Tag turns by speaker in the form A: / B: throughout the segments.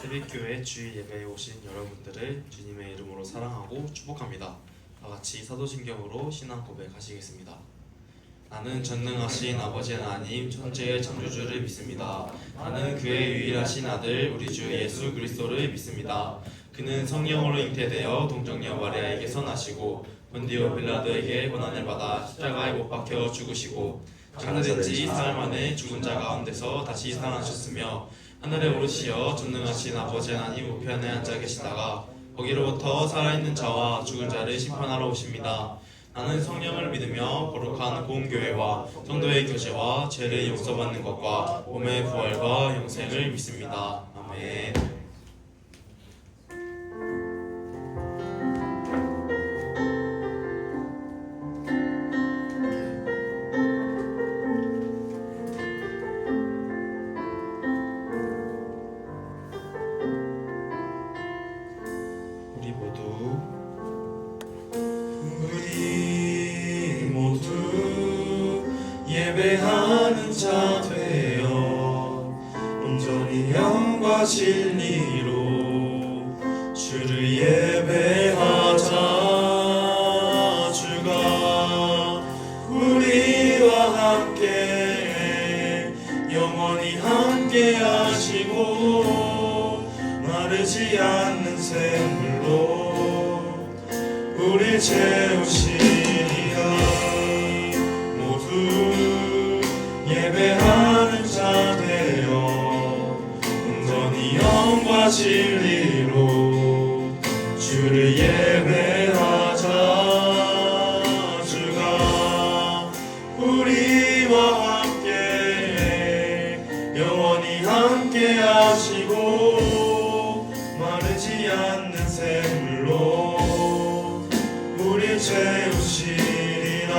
A: 새벽교회 주일 예배에 오신 여러분들을 주님의 이름으로 사랑하고 축복합니다. 다같이 사도신경으로 신앙 고백하시겠습니다. 나는 전능하신 아버지 하나님 천지의 창조주를 믿습니다. 나는 그의 유일하신 아들 우리 주 예수 그리스도를 믿습니다. 그는 성령으로 잉태되어 동정녀 마리아에게서 나시고 본디오 빌라도에게 고난을 받아 십자가에 못 박혀 죽으시고 장사된 지 사흘 만에 죽은 자 가운데서 다시 살아나셨으며 하늘에 오르시어 전능하신 아버지 하나님 우편에 앉아 계시다가 거기로부터 살아있는 자와 죽은 자를 심판하러 오십니다. 나는 성령을 믿으며 거룩한 공교회와 성도의 교제와 죄를 용서받는 것과 몸의 부활과 영생을 믿습니다. 아멘.
B: 우리 모두 예배하는 자 되어 온전히 영과 진리로 주를 예배하자. 주가 우리와 함께 영원히 함께 하시고 마르지 않는 샘물로 우리 채우시리라. 모두 예배하는 자 되어 온전히 영과 진리로 주를 예배하자. 주가 우리와 함께 영원히 함께 하시고 마르지 않는 샘물로 우리 채우시리라.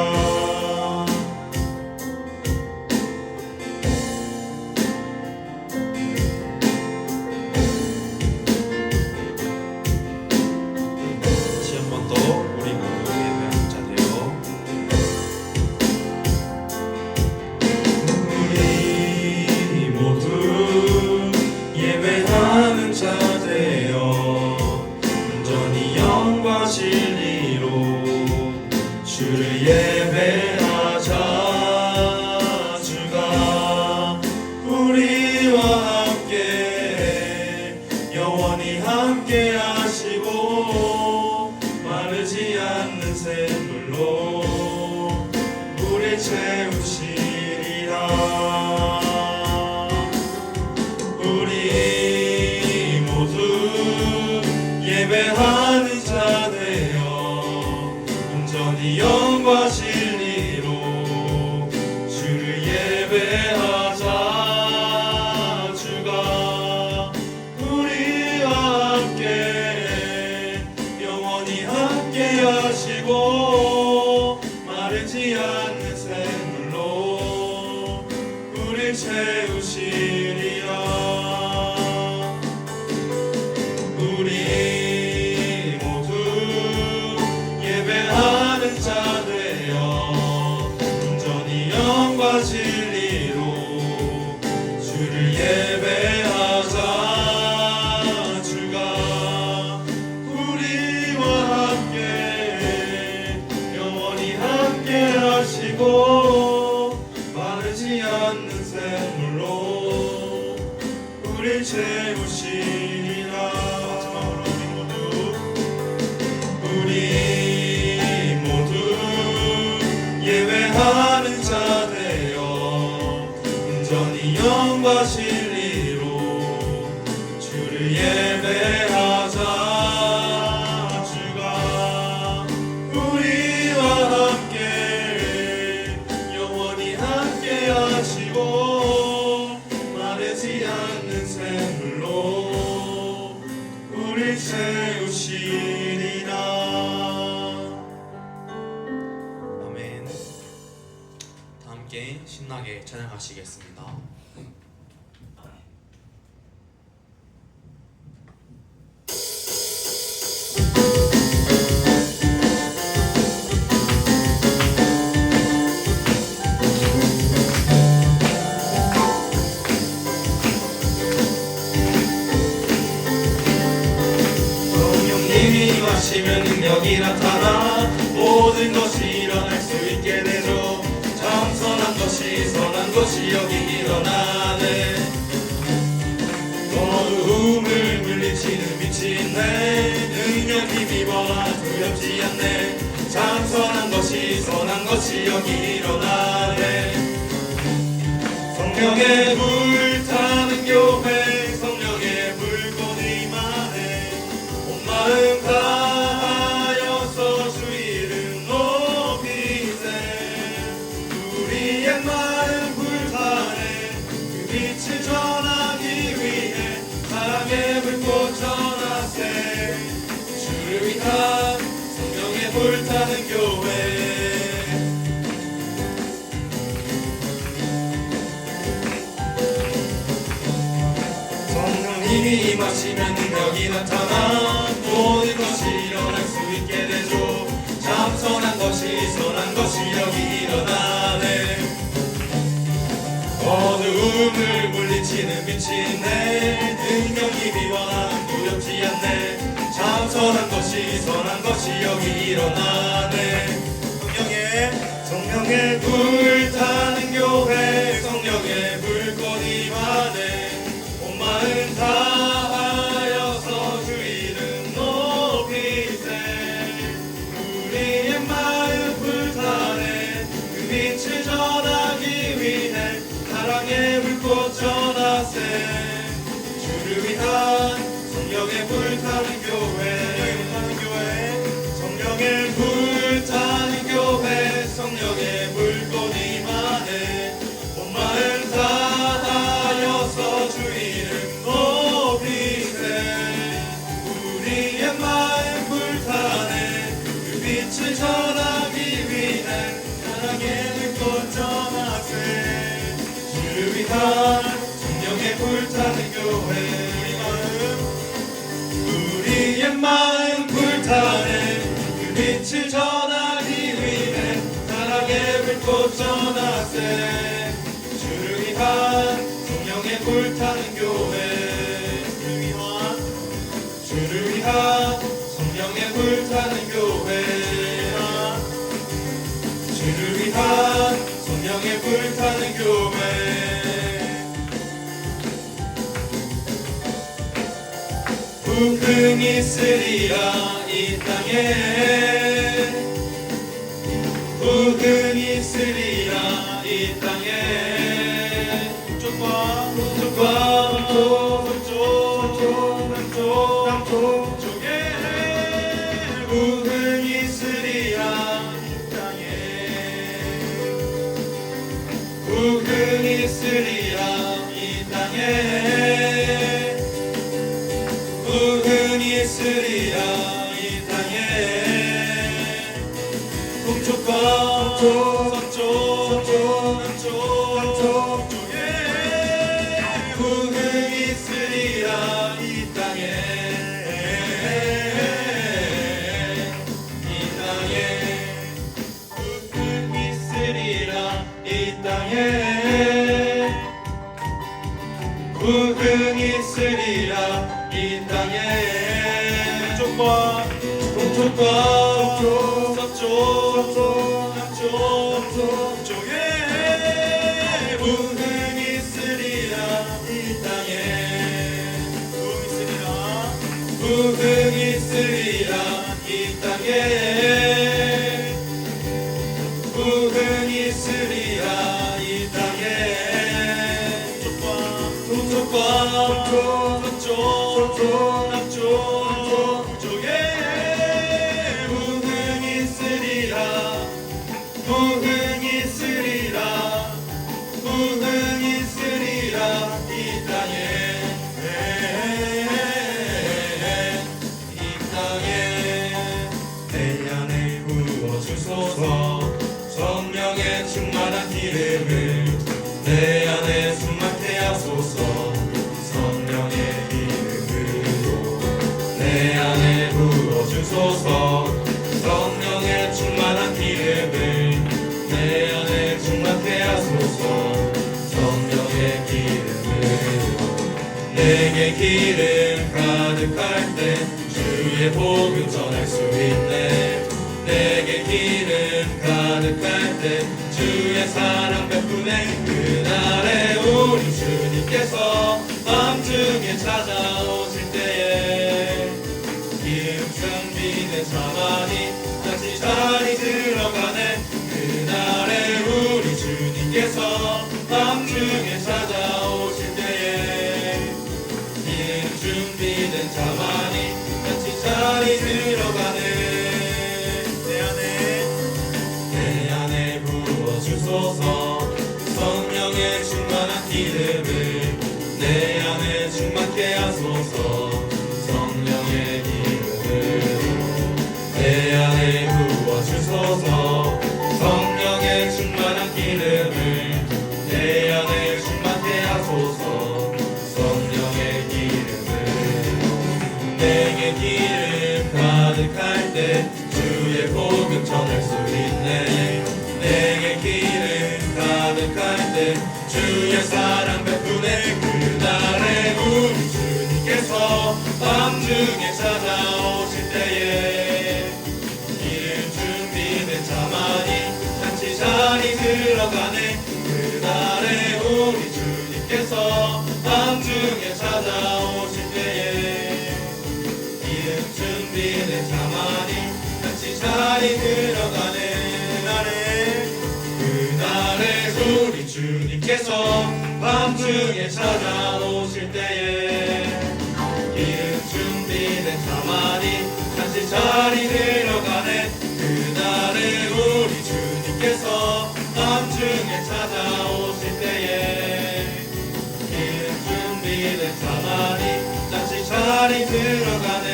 A: 다시 한 번 더 우리 모두 예배하는 자 되어
B: 우리 모두 예배하는 자 되어 온전히 영과 진리로 주를 예배하자. 주가 우리와 함께 영원히 함께 하시고 마르지 않는 샘물로 우리 채우시리라. 우리 모두 예배하는 자 되어 온전히 영과 진리로 주를 예배하자. 주가 우리와 함께 영원히 함께 하시고 마르지 않는 샘물로 우리 채우시리라. 우리 모두 예배하는 자 되어 온전히 영과 진리로 주를 예배하자. 주가 우리와 함께 영원히 함께 하시고 마르지 않는 샘물로 우리 채우시리라. 마지막으로 우리 모두 예배하는 자 되어 온전히 영과 진리로 주를 예배하자. 주가 우리와 함께 영원히 함께 하시고 마르지 않는 샘물로 우리 채우시리라.
A: 아멘. 다 함께 신나게 찬양하시겠습니다.
B: 마시면 능력이 나타나 모든 것이 일어날 수 있게 되죠. 참 선한 것이 여기 일어나네. 어두움을 물리치는 빛이 있네. 능력 힘이 보아 두렵지 않네. 참 선한 것이 여기 일어나네. 성령의 불타는 교회, 성령의 불꽃 임하네. 온 마음 다하여서 주 이름 높이세. 우리의 마음 불타네. 그 빛을 전하기 위해 사랑의 불꽃 전하세. 주를 위한 성령의 불타는 교회. 성령님이 임하시면 능력이 나타나 모든 것이 일어날 수 있게 되죠. 참 선한 것이 여기 일어나네. 어두움을 물리치는 빛이 있네. 능력이 비와 두렵지 않네. 참 선한 것이 여기 일어나네. 성령의 불타는 교회, 성령의 불꽃 임하네. 온 마음 다하여서 주 이름 높이세. 우리의 마음 불타네. 그 빛을 전하기 위해 사랑의 불꽃 전하세. 주를 위한 성령의 불타는 교회. 성령의 불타는 교회, 성령의 불꽃 임하네. 온 마음 다하여서 주 이름 높이세. 우리의 마음 불타네. 그 빛을 전하기 위해 사랑의 불꽃 전하세. 주를 위한 성령의 불타는 교회. 우리의 마음 불타네. 그 빛을 전하기 위해 사랑의 불꽃 전하세. 주를 위한 성령의 불타는 교회. 주를 위한 성령의 불타는 교회. 주를 위한 성령의 불타는 교회. 부흥이 있으리라 이 땅에. 부흥이 있으리라 이 땅에. 북쪽과 남쪽에 부흥이 있으리라 이 땅에. 부흥이 있으리라 이 땅에. 부흥이 있으리라 이 땅에. 동쪽과 서쪽 남쪽에 부흥이 있으리라 이 땅에. 이 땅에 부흥이 있으리라 이 땅에. 부흥이 있으리라 이 땅에. 동쪽과 서쪽 남쪽에 부흥이 있으리라 이 땅에. 부흥이 있으리라 이 땅에. 부흥이 있으리라 이 땅에. 동쪽과 서쪽 남쪽에 부흥이 있으리라. 부흥이 있으리라. 부흥이 있으리라 이 땅에. 이 땅에 내 안에 부어주소서. 성령의 충만한 기름을 내 안에 충만케 하소서. 성령의 기름으로 내 안에 부어주소서. 성령의 충만한 기름을 내 안에 충만케 하소서. 성령의 기름으로 내게 기름 가득할 때 주의 주의 복음 전할 수 있네. 내게 기름 가득할 때 주의 사랑 베푸네. 그날에 우리 주님께서 밤중에 찾아오실 때에 기름 준비된 자만이 다시 자리 들어가네. 그날에 우리 주님께서 밤중에 찾아오실 때에 기름 준비된 자만이 다시 자리 들어가네. 내 안에 부어주소서 성령의 충만한 기름을 내 안에 충만케 하소서. 성령의 기름을 내 안에 부어주소서. 성령의 충만한 기름을 내 안에 충만케 하소서. 성령의 기름을 내게 기름 가득할 때 주의 복음 전할 수 있네. 내게 기름 가득할 때 주의 사랑 베푸네. 그날에 우리 주님께서 밤중에 찾아오실 때에 기름 준비된 자만이 같이 자리 들어가네. 그날에 우리 주님께서 밤중에 찾아오실 때에 기름 준비된 자만이 같이 자리 들어가네. 그날에 우리 주님께서 밤중에 찾아오실 때에 기름 준비된 자만이 같이 자리 들어가네. 그날에 우리 주님께서 밤중에 찾아오실 때에 기름 준비된 자만이 같이 자리 들어가네.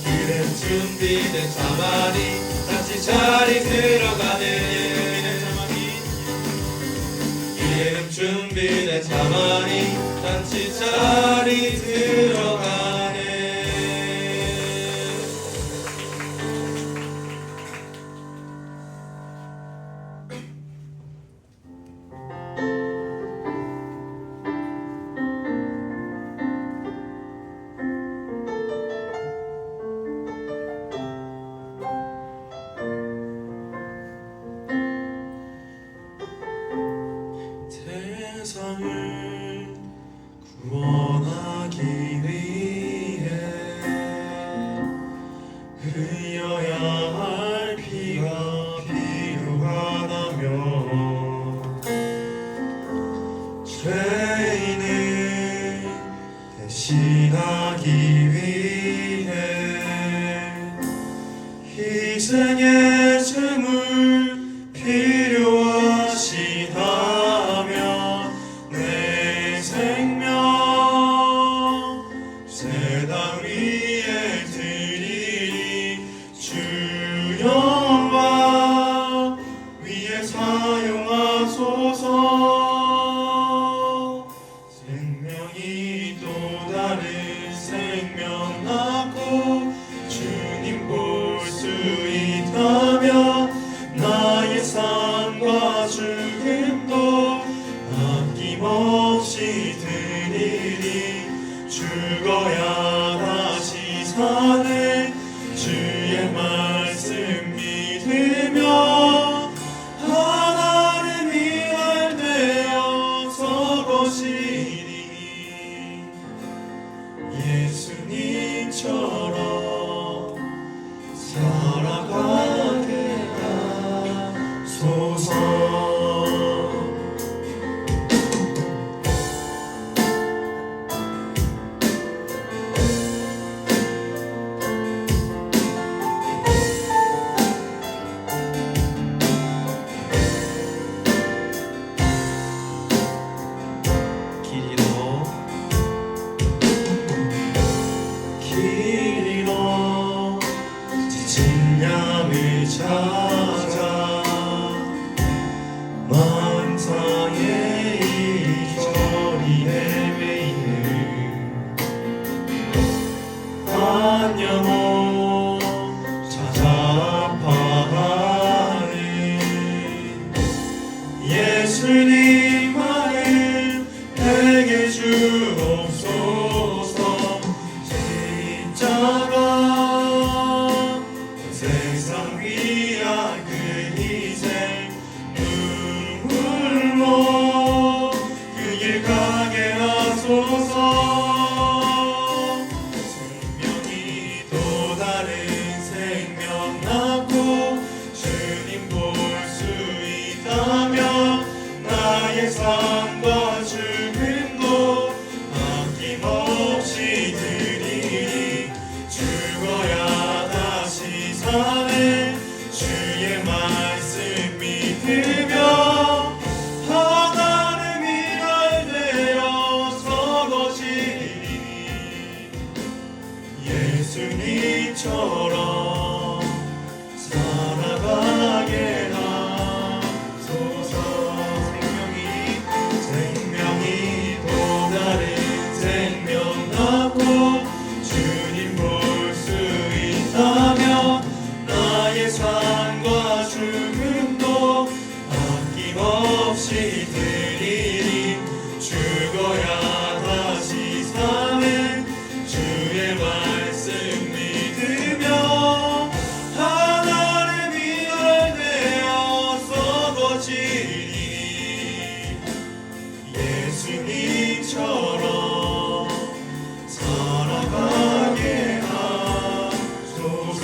B: 기름 준비된 자만이 다시 자리 들어가네. 기름 준비된 자만이 다시 자리 들어가네.
A: 세상을 구원하기 위해 흘려야 할 피가 필요하다며 죄인을 대신하기 위해 희생의 제물 필요하시다며 내 생명 세상 위에 드리리. 주 영광 위에 사용하소서. 생명이 또 다른 생명 낳고 주님 볼 수 있다면 나의 삶과 죽음도 아낌없이 드리리. 죽어야 다시 사는 주의 말씀 믿으며 하나님 위할 되어 서거시니 예수님처럼 살아가게 하소서. 길 잃어 지친 양을 찾아 만사의 이저리 헤매이는 한 영혼 찾아 아파하는 예수님 마음 내게 주옵소서.
B: 삶과 죽음도 아낌없이 드리니 죽어야 다시 사네 주의 말씀 믿으며 하나님이 날 되어서 거시리니 예수님처럼 살아가게 하소서. 생명이 또 다른 생명 낳고 주님 볼 수 있다면 나의 삶과 죽음도 아낌없이 드리리 죽어야 다시 사는 주의 말씀 믿으며 하나님이 날 되어서 거지리 예수님처럼 살아가게 하소서.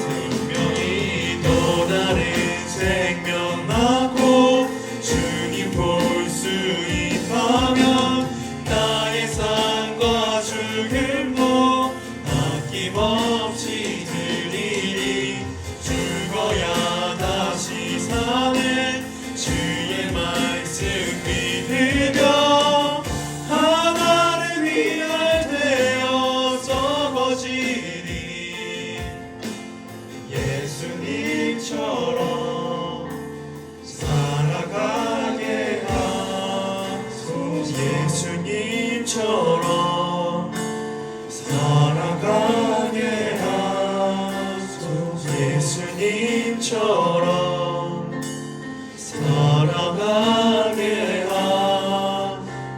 B: 생명이 또 다른 생명 낳고 주님 볼 수 있다면 나의 삶과 죽음도 아낌없이 드리리 죽어야 다시 사는 주의 말씀 믿으며 하나님이 날 되어서 거지리 예수님처럼 살아가게 하소서. 예수님처럼 살아가게 하소서. 예수님처럼 살아가게 하소서.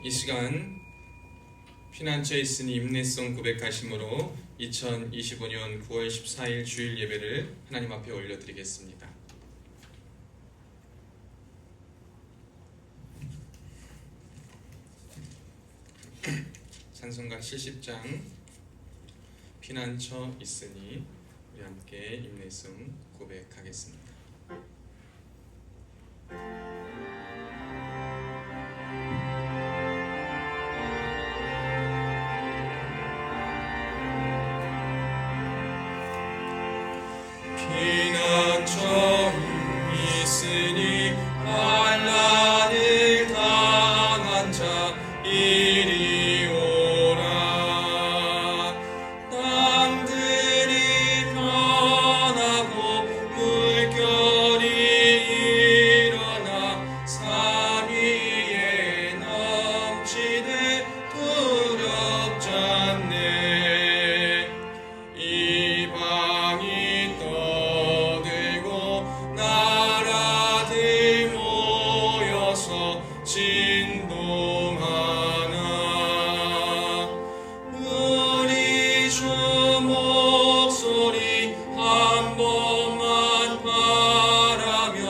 C: 이 시간 피난처에 있으니 임내성 고백하심으로 2025년 9월 14일 주일 예배를 하나님 앞에 올려드리겠습니다. 찬송가 70장 피난처 있으니 우리 함께 임내성 고백하겠습니다.
B: 피난처 있으니 환난을 당한 자 이리 오라. 땅들이 변하고 물결이 일어나 산 위에 넘치되 두렵지 않네. 이방이 떠들고 나라들 모여서 진동하나. 우리 주 목소리 한 번만 바라면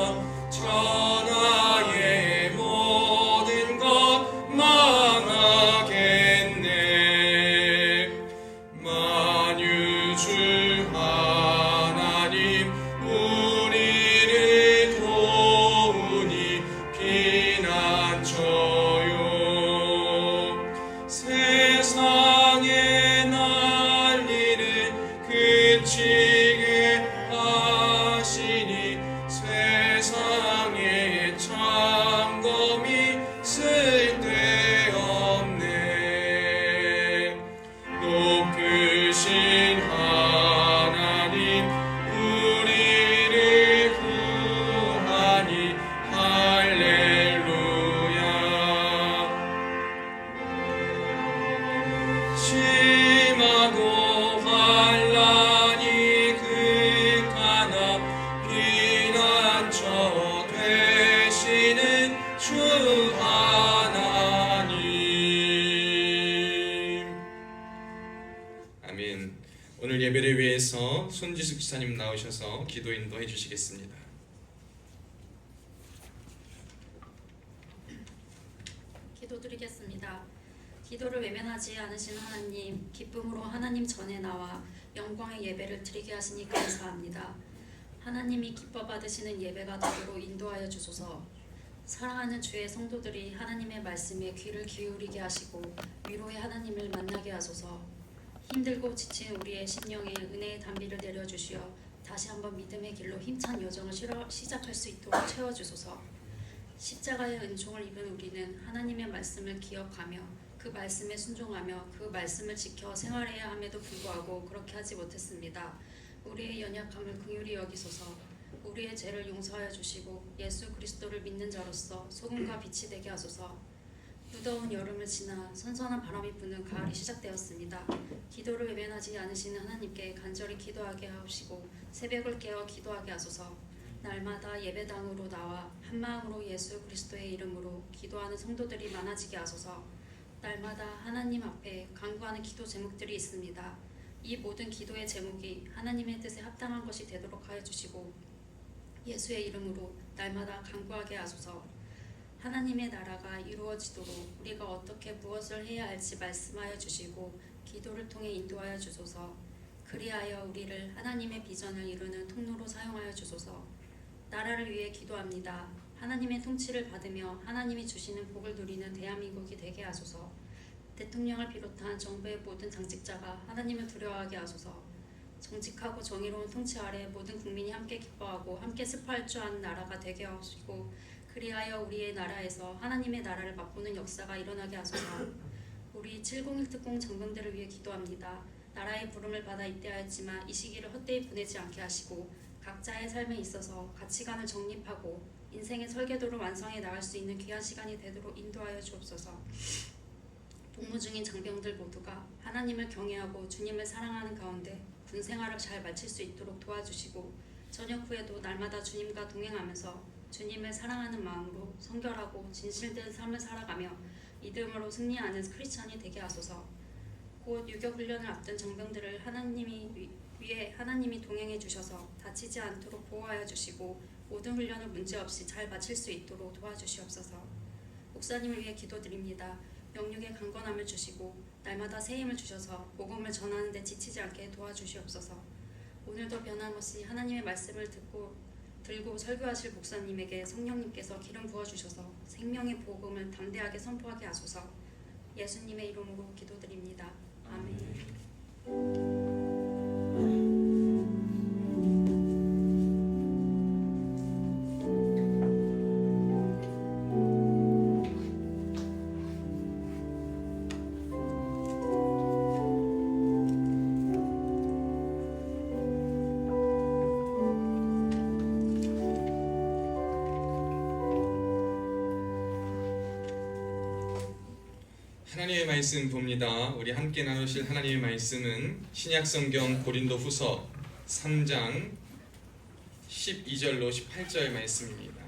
B: 천하의 모든 것 망하겠네. 만유주 하나님 우리를 도우니 피난처요. 세상의 난리를 그치게 하시니 세상의 창검이 쓸데없네. 높으신 하나님 우리를 구하니 할렐루야. 심하고 환난이 극하나 피난처 되시는 주 하나님.
C: 아멘. 오늘 예배를 위해서 손지숙 지사님 나오셔서 기도 인도해 주시겠습니다.
D: 기도드리겠습니다. 기도를 외면하지 않으신 하나님, 기쁨으로 하나님 전에 나와 영광의 예배를 드리게 하시니 감사합니다. 하나님이 기뻐 받으시는 예배가 되도록 인도하여 주소서. 사랑하는 주의 성도들이 하나님의 말씀에 귀를 기울이게 하시고 위로의 하나님을 만나게 하소서. 힘들고 지친 우리의 심령에 은혜의 단비를 내려주시어 다시 한번 믿음의 길로 힘찬 여정을 시작할 수 있도록 채워주소서. 십자가의 은총을 입은 우리는 하나님의 말씀을 기억하며 그 말씀에 순종하며 그 말씀을 지켜 생활해야 함에도 불구하고 그렇게 하지 못했습니다. 우리의 연약함을 긍휼히 여기소서. 우리의 죄를 용서하여 주시고 예수 그리스도를 믿는 자로서 소금과 빛이 되게 하소서. 무더운 여름을 지나 선선한 바람이 부는 가을이 시작되었습니다. 기도를 외면하지 않으시는 하나님께 간절히 기도하게 하시고 새벽을 깨어 기도하게 하소서. 날마다 예배당으로 나와 한마음으로 예수 그리스도의 이름으로 기도하는 성도들이 많아지게 하소서. 날마다 하나님 앞에 간구하는 기도 제목들이 있습니다. 이 모든 기도의 제목이 하나님의 뜻에 합당한 것이 되도록 하여 주시고 예수의 이름으로 날마다 간구하게 하소서. 하나님의 나라가 이루어지도록 우리가 어떻게 무엇을 해야 할지 말씀하여 주시고 기도를 통해 인도하여 주소서. 그리하여 우리를 하나님의 비전을 이루는 통로로 사용하여 주소서. 나라를 위해 기도합니다. 하나님의 통치를 받으며 하나님이 주시는 복을 누리는 대한민국이 되게 하소서. 대통령을 비롯한 정부의 모든 당직자가 하나님을 두려워하게 하소서. 정직하고 정의로운 통치 아래 모든 국민이 함께 기뻐하고 함께 슬퍼할 줄 아는 나라가 되게 하시고 그리하여 우리의 나라에서 하나님의 나라를 맛보는 역사가 일어나게 하소서. 우리 701 특공 장병들을 위해 기도합니다. 나라의 부름을 받아 입대하였지만 이 시기를 헛되이 보내지 않게 하시고 각자의 삶에 있어서 가치관을 정립하고 인생의 설계도를 완성해 나갈 수 있는 귀한 시간이 되도록 인도하여 주옵소서. 복무 중인 장병들 모두가 하나님을 경외하고 주님을 사랑하는 가운데 군 생활을 잘 마칠 수 있도록 도와주시고 저녁 후에도 날마다 주님과 동행하면서 주님을 사랑하는 마음으로 성결하고 진실된 삶을 살아가며 믿음으로 승리하는 크리스찬이 되게 하소서. 곧 유격훈련을 앞둔 장병들을 위해 하나님이 동행해 주셔서 다치지 않도록 보호하여 주시고 모든 훈련을 문제없이 잘 마칠 수 있도록 도와주시옵소서. 목사님을 위해 기도드립니다. 영육의 강건함을 주시고 날마다 새 힘을 주셔서 복음을 전하는 데 지치지 않게 도와주시옵소서. 오늘도 변함없이 하나님의 말씀을 들고 설교하실 목사님에게 성령님께서 기름 부어주셔서 생명의 복음을 담대하게 선포하게 하소서. 예수님의 이름으로 기도드립니다. 아멘.
C: 하나님의 말씀 봅니다. 우리 함께 나누실 하나님의 말씀은 신약성경 고린도후서 3장 12절로 18절 말씀입니다.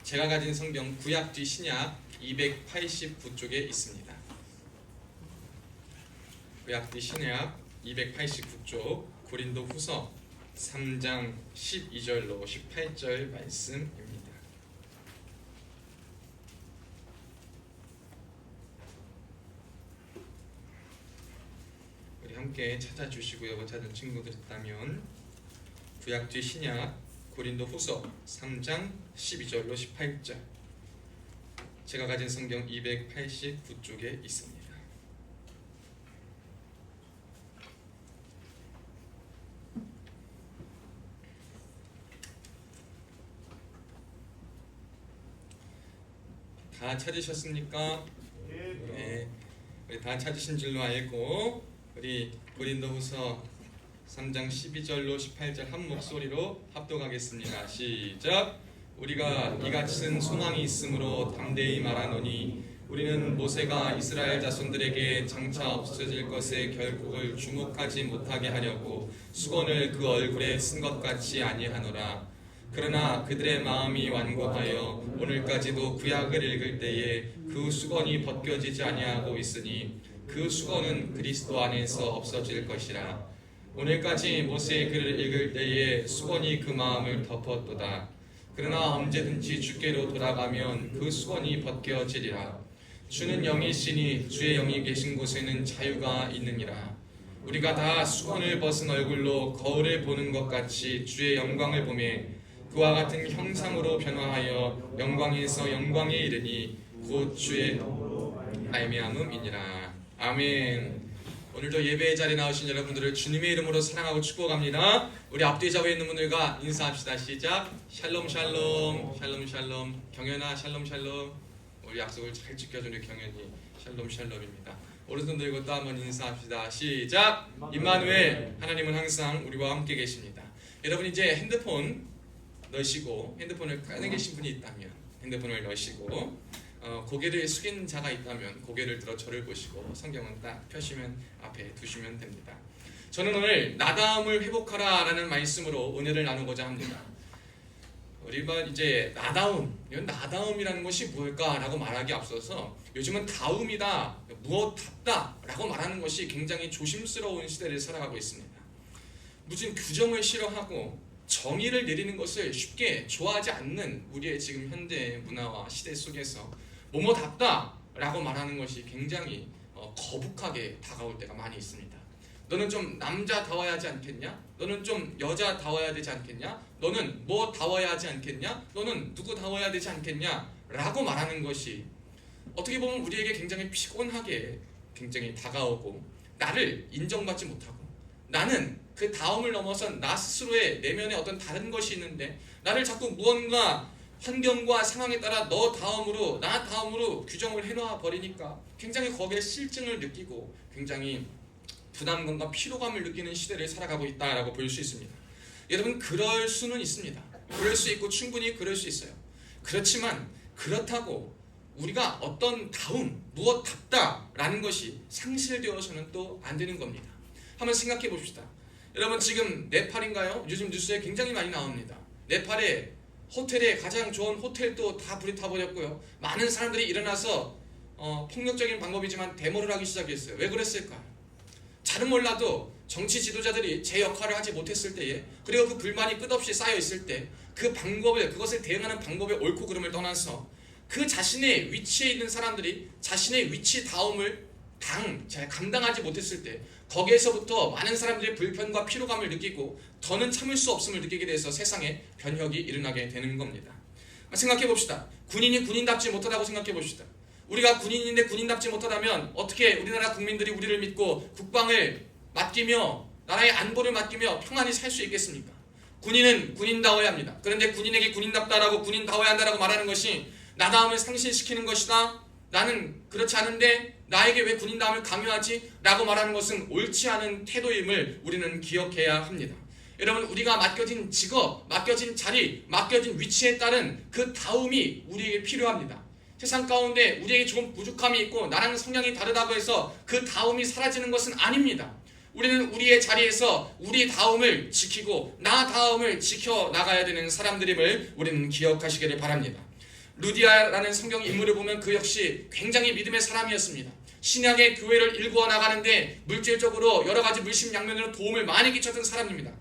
C: 제가 가진 성경 구약 뒤 신약 289쪽에 있습니다. 구약 뒤 신약 289쪽 고린도후서 3장 12절로 18절 말씀입니다. 함께 찾아주시고요. 못 찾은 친구들 있다면 구약 뒤 신약 고린도후서 3장 12절로 18절 제가 가진 성경 289쪽에 있습니다. 다 찾으셨습니까? 네. 우리 다 찾으신 줄로 알고 우리 고린도후서 3장 12절로 18절 한 목소리로 합독하겠습니다. 시작! 우리가 이같은 소망이 있으므로 담대히 말하노니 우리는 모세가 이스라엘 자손들에게 장차 없어질 것의 결국을 주목하지 못하게 하려고 수건을 그 얼굴에 쓴 것 같이 아니하노라. 그러나 그들의 마음이 완고하여 오늘까지도 구약을 읽을 때에 그 수건이 벗겨지지 아니하고 있으니 그 수건은 그리스도 안에서 없어질 것이라. 오늘까지 모세의 글을 읽을 때에 수건이 그 마음을 덮었도다. 그러나 언제든지 주께로 돌아가면 그 수건이 벗겨지리라. 주는 영이시니 주의 영이 계신 곳에는 자유가 있느니라. 우리가 다 수건을 벗은 얼굴로 거울을 보는 것 같이 주의 영광을 보매 그와 같은 형상으로 변화하여 영광에서 영광에 이르니 곧 주의 말미암음이니라. 아멘. 오늘도 예배의 자리에 나오신 여러분들을 주님의 이름으로 사랑하고 축복합니다. 우리 앞뒤 좌우에 있는 분들과 인사합시다. 시작. 샬롬 샬롬 샬롬 샬롬. 경연아 샬롬 샬롬. 우리 약속을 잘 지켜준 우리 경연이 샬롬 샬롬입니다. 오른손들고 또 한번 인사합시다. 시작. 임마누엘. 하나님은 항상 우리와 함께 계십니다. 여러분 이제 핸드폰 넣으시고, 핸드폰을 꺼내 계신 분이 있다면 핸드폰을 넣으시고, 고개를 숙인 자가 있다면 고개를 들어 저를 보시고 성경은 딱 펴시면 앞에 두시면 됩니다. 저는 오늘 나다움을 회복하라 라는 말씀으로 은혜를 나누고자 합니다. 우리가 이제 나다움이라는 것이 무엇일까라고 말하기 앞서서 요즘은 다움이다, 무엇답다 라고 말하는 것이 굉장히 조심스러운 시대를 살아가고 있습니다. 무슨 규정을 싫어하고 정의를 내리는 것을 쉽게 좋아하지 않는 우리의 지금 현대 문화와 시대 속에서 뭐뭐답다 라고 말하는 것이 굉장히 거북하게 다가올 때가 많이 있습니다. 너는 좀 남자다워야 하지 않겠냐? 너는 좀 여자다워야 되지 않겠냐? 너는 뭐다워야 하지 않겠냐? 너는 누구다워야 되지 않겠냐? 라고 말하는 것이 어떻게 보면 우리에게 굉장히 피곤하게 굉장히 다가오고, 나를 인정받지 못하고, 나는 그 다음을 넘어선 나 스스로의 내면에 어떤 다른 것이 있는데 나를 자꾸 무언가 환경과 상황에 따라 너 다음으로 나 다음으로 규정을 해놔 버리니까 굉장히 거기에 실증을 느끼고 굉장히 부담감과 피로감을 느끼는 시대를 살아가고 있다라고 볼 수 있습니다. 여러분, 그럴 수는 있습니다. 그럴 수 있고 충분히 그럴 수 있어요. 그렇지만 그렇다고 우리가 어떤 다움, 무엇답다라는 것이 상실되어서는 또 안 되는 겁니다. 한번 생각해 봅시다. 여러분, 지금 네팔인가요? 요즘 뉴스에 굉장히 많이 나옵니다. 네팔의 호텔에, 가장 좋은 호텔도 다 불이 타버렸고요. 많은 사람들이 일어나서 폭력적인 방법이지만 데모를 하기 시작했어요. 왜 그랬을까요? 잘은 몰라도 정치 지도자들이 제 역할을 하지 못했을 때에, 그리고 그 불만이 끝없이 쌓여 있을 때 그 방법을, 그것을 대응하는 방법의 옳고 그름을 떠나서 그 자신의 위치에 있는 사람들이 자신의 위치 다움을 잘 감당하지 못했을 때 거기에서부터 많은 사람들이 불편과 피로감을 느끼고 더는 참을 수 없음을 느끼게 돼서 세상에 변혁이 일어나게 되는 겁니다. 생각해 봅시다. 군인이 군인답지 못하다고 생각해 봅시다. 우리가 군인인데 군인답지 못하다면 어떻게 우리나라 국민들이 우리를 믿고 국방을 맡기며 나라의 안보를 맡기며 평안히 살 수 있겠습니까? 군인은 군인다워야 합니다. 그런데 군인에게 군인답다라고 군인다워야 한다라고 말하는 것이 나다움을 상실시키는 것이다. 나는 그렇지 않은데 나에게 왜 군인다움을 강요하지? 라고 말하는 것은 옳지 않은 태도임을 우리는 기억해야 합니다. 여러분, 우리가 맡겨진 직업, 맡겨진 자리, 맡겨진 위치에 따른 그 다움이 우리에게 필요합니다. 세상 가운데 우리에게 좀 부족함이 있고 나랑 성향이 다르다고 해서 그 다움이 사라지는 것은 아닙니다. 우리는 우리의 자리에서 우리 다움을 지키고 나 다움을 지켜나가야 되는 사람들임을 우리는 기억하시기를 바랍니다. 루디아라는 성경 인물을 보면 그 역시 굉장히 믿음의 사람이었습니다. 신약의 교회를 일구어 나가는데 물질적으로 여러 가지 물심양면으로 도움을 많이 끼쳤던 사람입니다.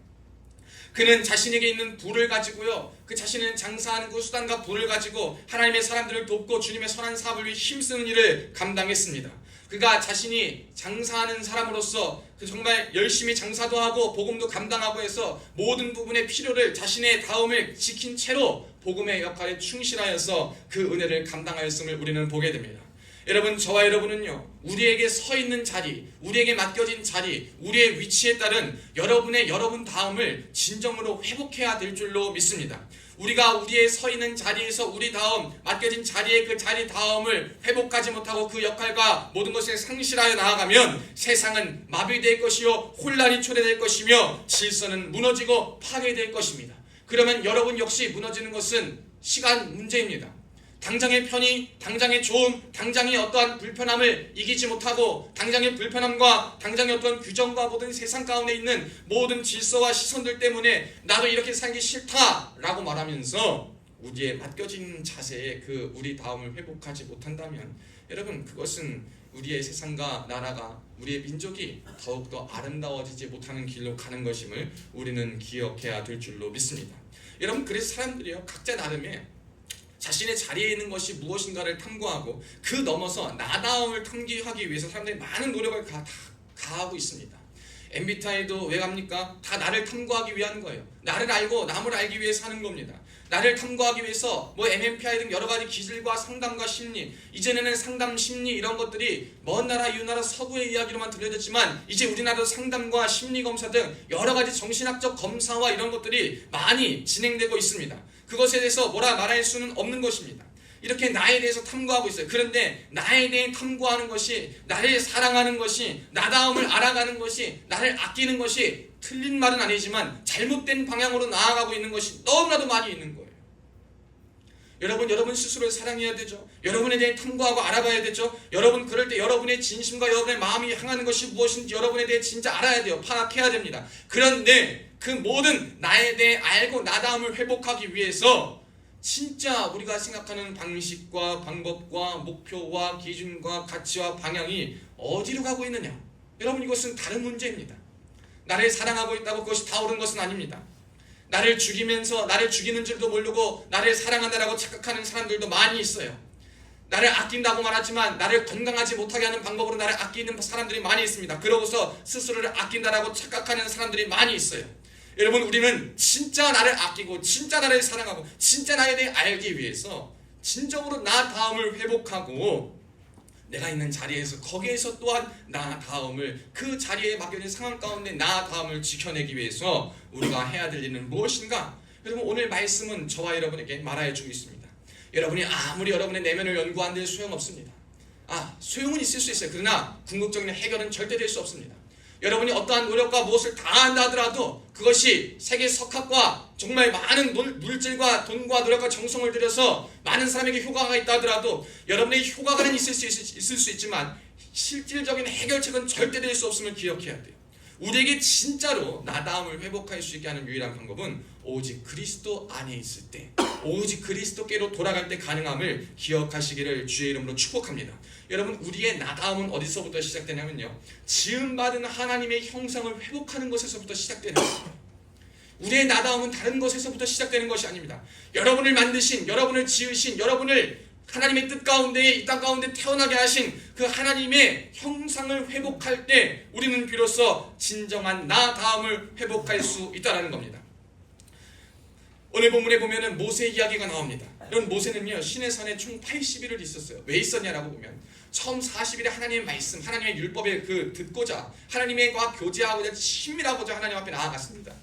C: 그는 자신에게 있는 부를 가지고요, 그 자신은 장사하는 그 수단과 부를 가지고 하나님의 사람들을 돕고 주님의 선한 사업을 위해 힘쓰는 일을 감당했습니다. 그가 자신이 장사하는 사람으로서 정말 열심히 장사도 하고 복음도 감당하고 해서 모든 부분의 필요를, 자신의 다움을 지킨 채로 복음의 역할에 충실하여서 그 은혜를 감당하였음을 우리는 보게 됩니다. 여러분, 저와 여러분은요, 우리에게 서 있는 자리, 우리에게 맡겨진 자리, 우리의 위치에 따른 여러분 다음을 진정으로 회복해야 될 줄로 믿습니다. 우리가 우리의 서 있는 자리에서 우리 다음, 맡겨진 자리의 그 자리 다음을 회복하지 못하고 그 역할과 모든 것을 상실하여 나아가면 세상은 마비될 것이요, 혼란이 초래될 것이며 질서는 무너지고 파괴될 것입니다. 그러면 여러분 역시 무너지는 것은 시간 문제입니다. 당장의 편의, 당장의 좋음, 당장의 어떠한 불편함을 이기지 못하고 당장의 불편함과 당장의 어떤 규정과 모든 세상 가운데 있는 모든 질서와 시선들 때문에 나도 이렇게 살기 싫다라고 말하면서 우리의 맡겨진 자세에 그 우리 다움을 회복하지 못한다면 여러분, 그것은 우리의 세상과 나라가 우리의 민족이 더욱더 아름다워지지 못하는 길로 가는 것임을 우리는 기억해야 될 줄로 믿습니다. 여러분, 그래서 사람들이요 각자 나름의 자신의 자리에 있는 것이 무엇인가를 탐구하고 그 넘어서 나다움을 탐구하기 위해서 사람들이 많은 노력을 가하고 있습니다. MBTI도 왜 갑니까? 다 나를 탐구하기 위한 거예요. 나를 알고 남을 알기 위해서 하는 겁니다. 나를 탐구하기 위해서 MMPI 등 여러 가지 기술과 상담과 심리, 이전에는 상담, 심리 이런 것들이 먼 나라, 이웃나라 서구의 이야기로만 들려졌지만 이제 우리나라도 상담과 심리 검사 등 여러 가지 정신학적 검사와 이런 것들이 많이 진행되고 있습니다. 그것에 대해서 뭐라 말할 수는 없는 것입니다. 이렇게 나에 대해서 탐구하고 있어요. 그런데 나에 대해 탐구하는 것이, 나를 사랑하는 것이, 나다움을 알아가는 것이, 나를 아끼는 것이 틀린 말은 아니지만 잘못된 방향으로 나아가고 있는 것이 너무나도 많이 있는 거예요. 여러분 스스로를 사랑해야 되죠. 여러분에 대해 탐구하고 알아봐야 되죠. 여러분 그럴 때 여러분의 진심과 여러분의 마음이 향하는 것이 무엇인지 여러분에 대해 진짜 알아야 돼요. 파악해야 됩니다. 그런데 그 모든 나에 대해 알고 나다움을 회복하기 위해서 진짜 우리가 생각하는 방식과 방법과 목표와 기준과 가치와 방향이 어디로 가고 있느냐? 여러분, 이것은 다른 문제입니다. 나를 사랑하고 있다고 그것이 다 옳은 것은 아닙니다. 나를 죽이면서 나를 죽이는 줄도 모르고 나를 사랑한다라고 착각하는 사람들도 많이 있어요. 나를 아낀다고 말하지만 나를 건강하지 못하게 하는 방법으로 나를 아끼는 사람들이 많이 있습니다. 그러고서 스스로를 아낀다라고 착각하는 사람들이 많이 있어요. 여러분, 우리는 진짜 나를 아끼고 진짜 나를 사랑하고 진짜 나에 대해 알기 위해서 진정으로 나 다음을 회복하고 내가 있는 자리에서 거기에서 또한 나 다음을 그 자리에 맡겨진 상황 가운데 나 다음을 지켜내기 위해서 우리가 해야 될 일은 무엇인가? 여러분, 오늘 말씀은 저와 여러분에게 말하여 주고 있습니다. 여러분이 아무리 여러분의 내면을 연구한들 소용없습니다. 소용은 있을 수 있어요. 그러나 궁극적인 해결은 절대 될 수 없습니다. 여러분이 어떠한 노력과 무엇을 다 한다 하더라도 그것이 세계 석학과 정말 많은 물질과 돈과 노력과 정성을 들여서 많은 사람에게 효과가 있다 하더라도 여러분의 효과는 있을 수 있지만 실질적인 해결책은 절대 될 수 없음을 기억해야 돼요. 우리에게 진짜로 나다움을 회복할 수 있게 하는 유일한 방법은 오직 그리스도 안에 있을 때, 오직 그리스도께로 돌아갈 때 가능함을 기억하시기를 주의 이름으로 축복합니다. 여러분, 우리의 나다움은 어디서부터 시작되냐면요, 지음받은 하나님의 형상을 회복하는 것에서부터 시작되는 거예요. 우리의 나다움은 다른 것에서부터 시작되는 것이 아닙니다. 여러분을 만드신, 여러분을 지으신, 여러분을 하나님의 뜻 가운데 이 땅 가운데 태어나게 하신 그 하나님의 형상을 회복할 때 우리는 비로소 진정한 나다움을 회복할 수 있다는 겁니다. 오늘 본문에 보면은 모세 이야기가 나옵니다. 이런 모세는요, 시내 산에 총 80일을 있었어요. 왜 있었냐라고 보면 처음 40일에 하나님의 말씀, 하나님의 율법을 듣고자 하나님과 교제하고자 친밀하고자 하나님 앞에 나아갔습니다.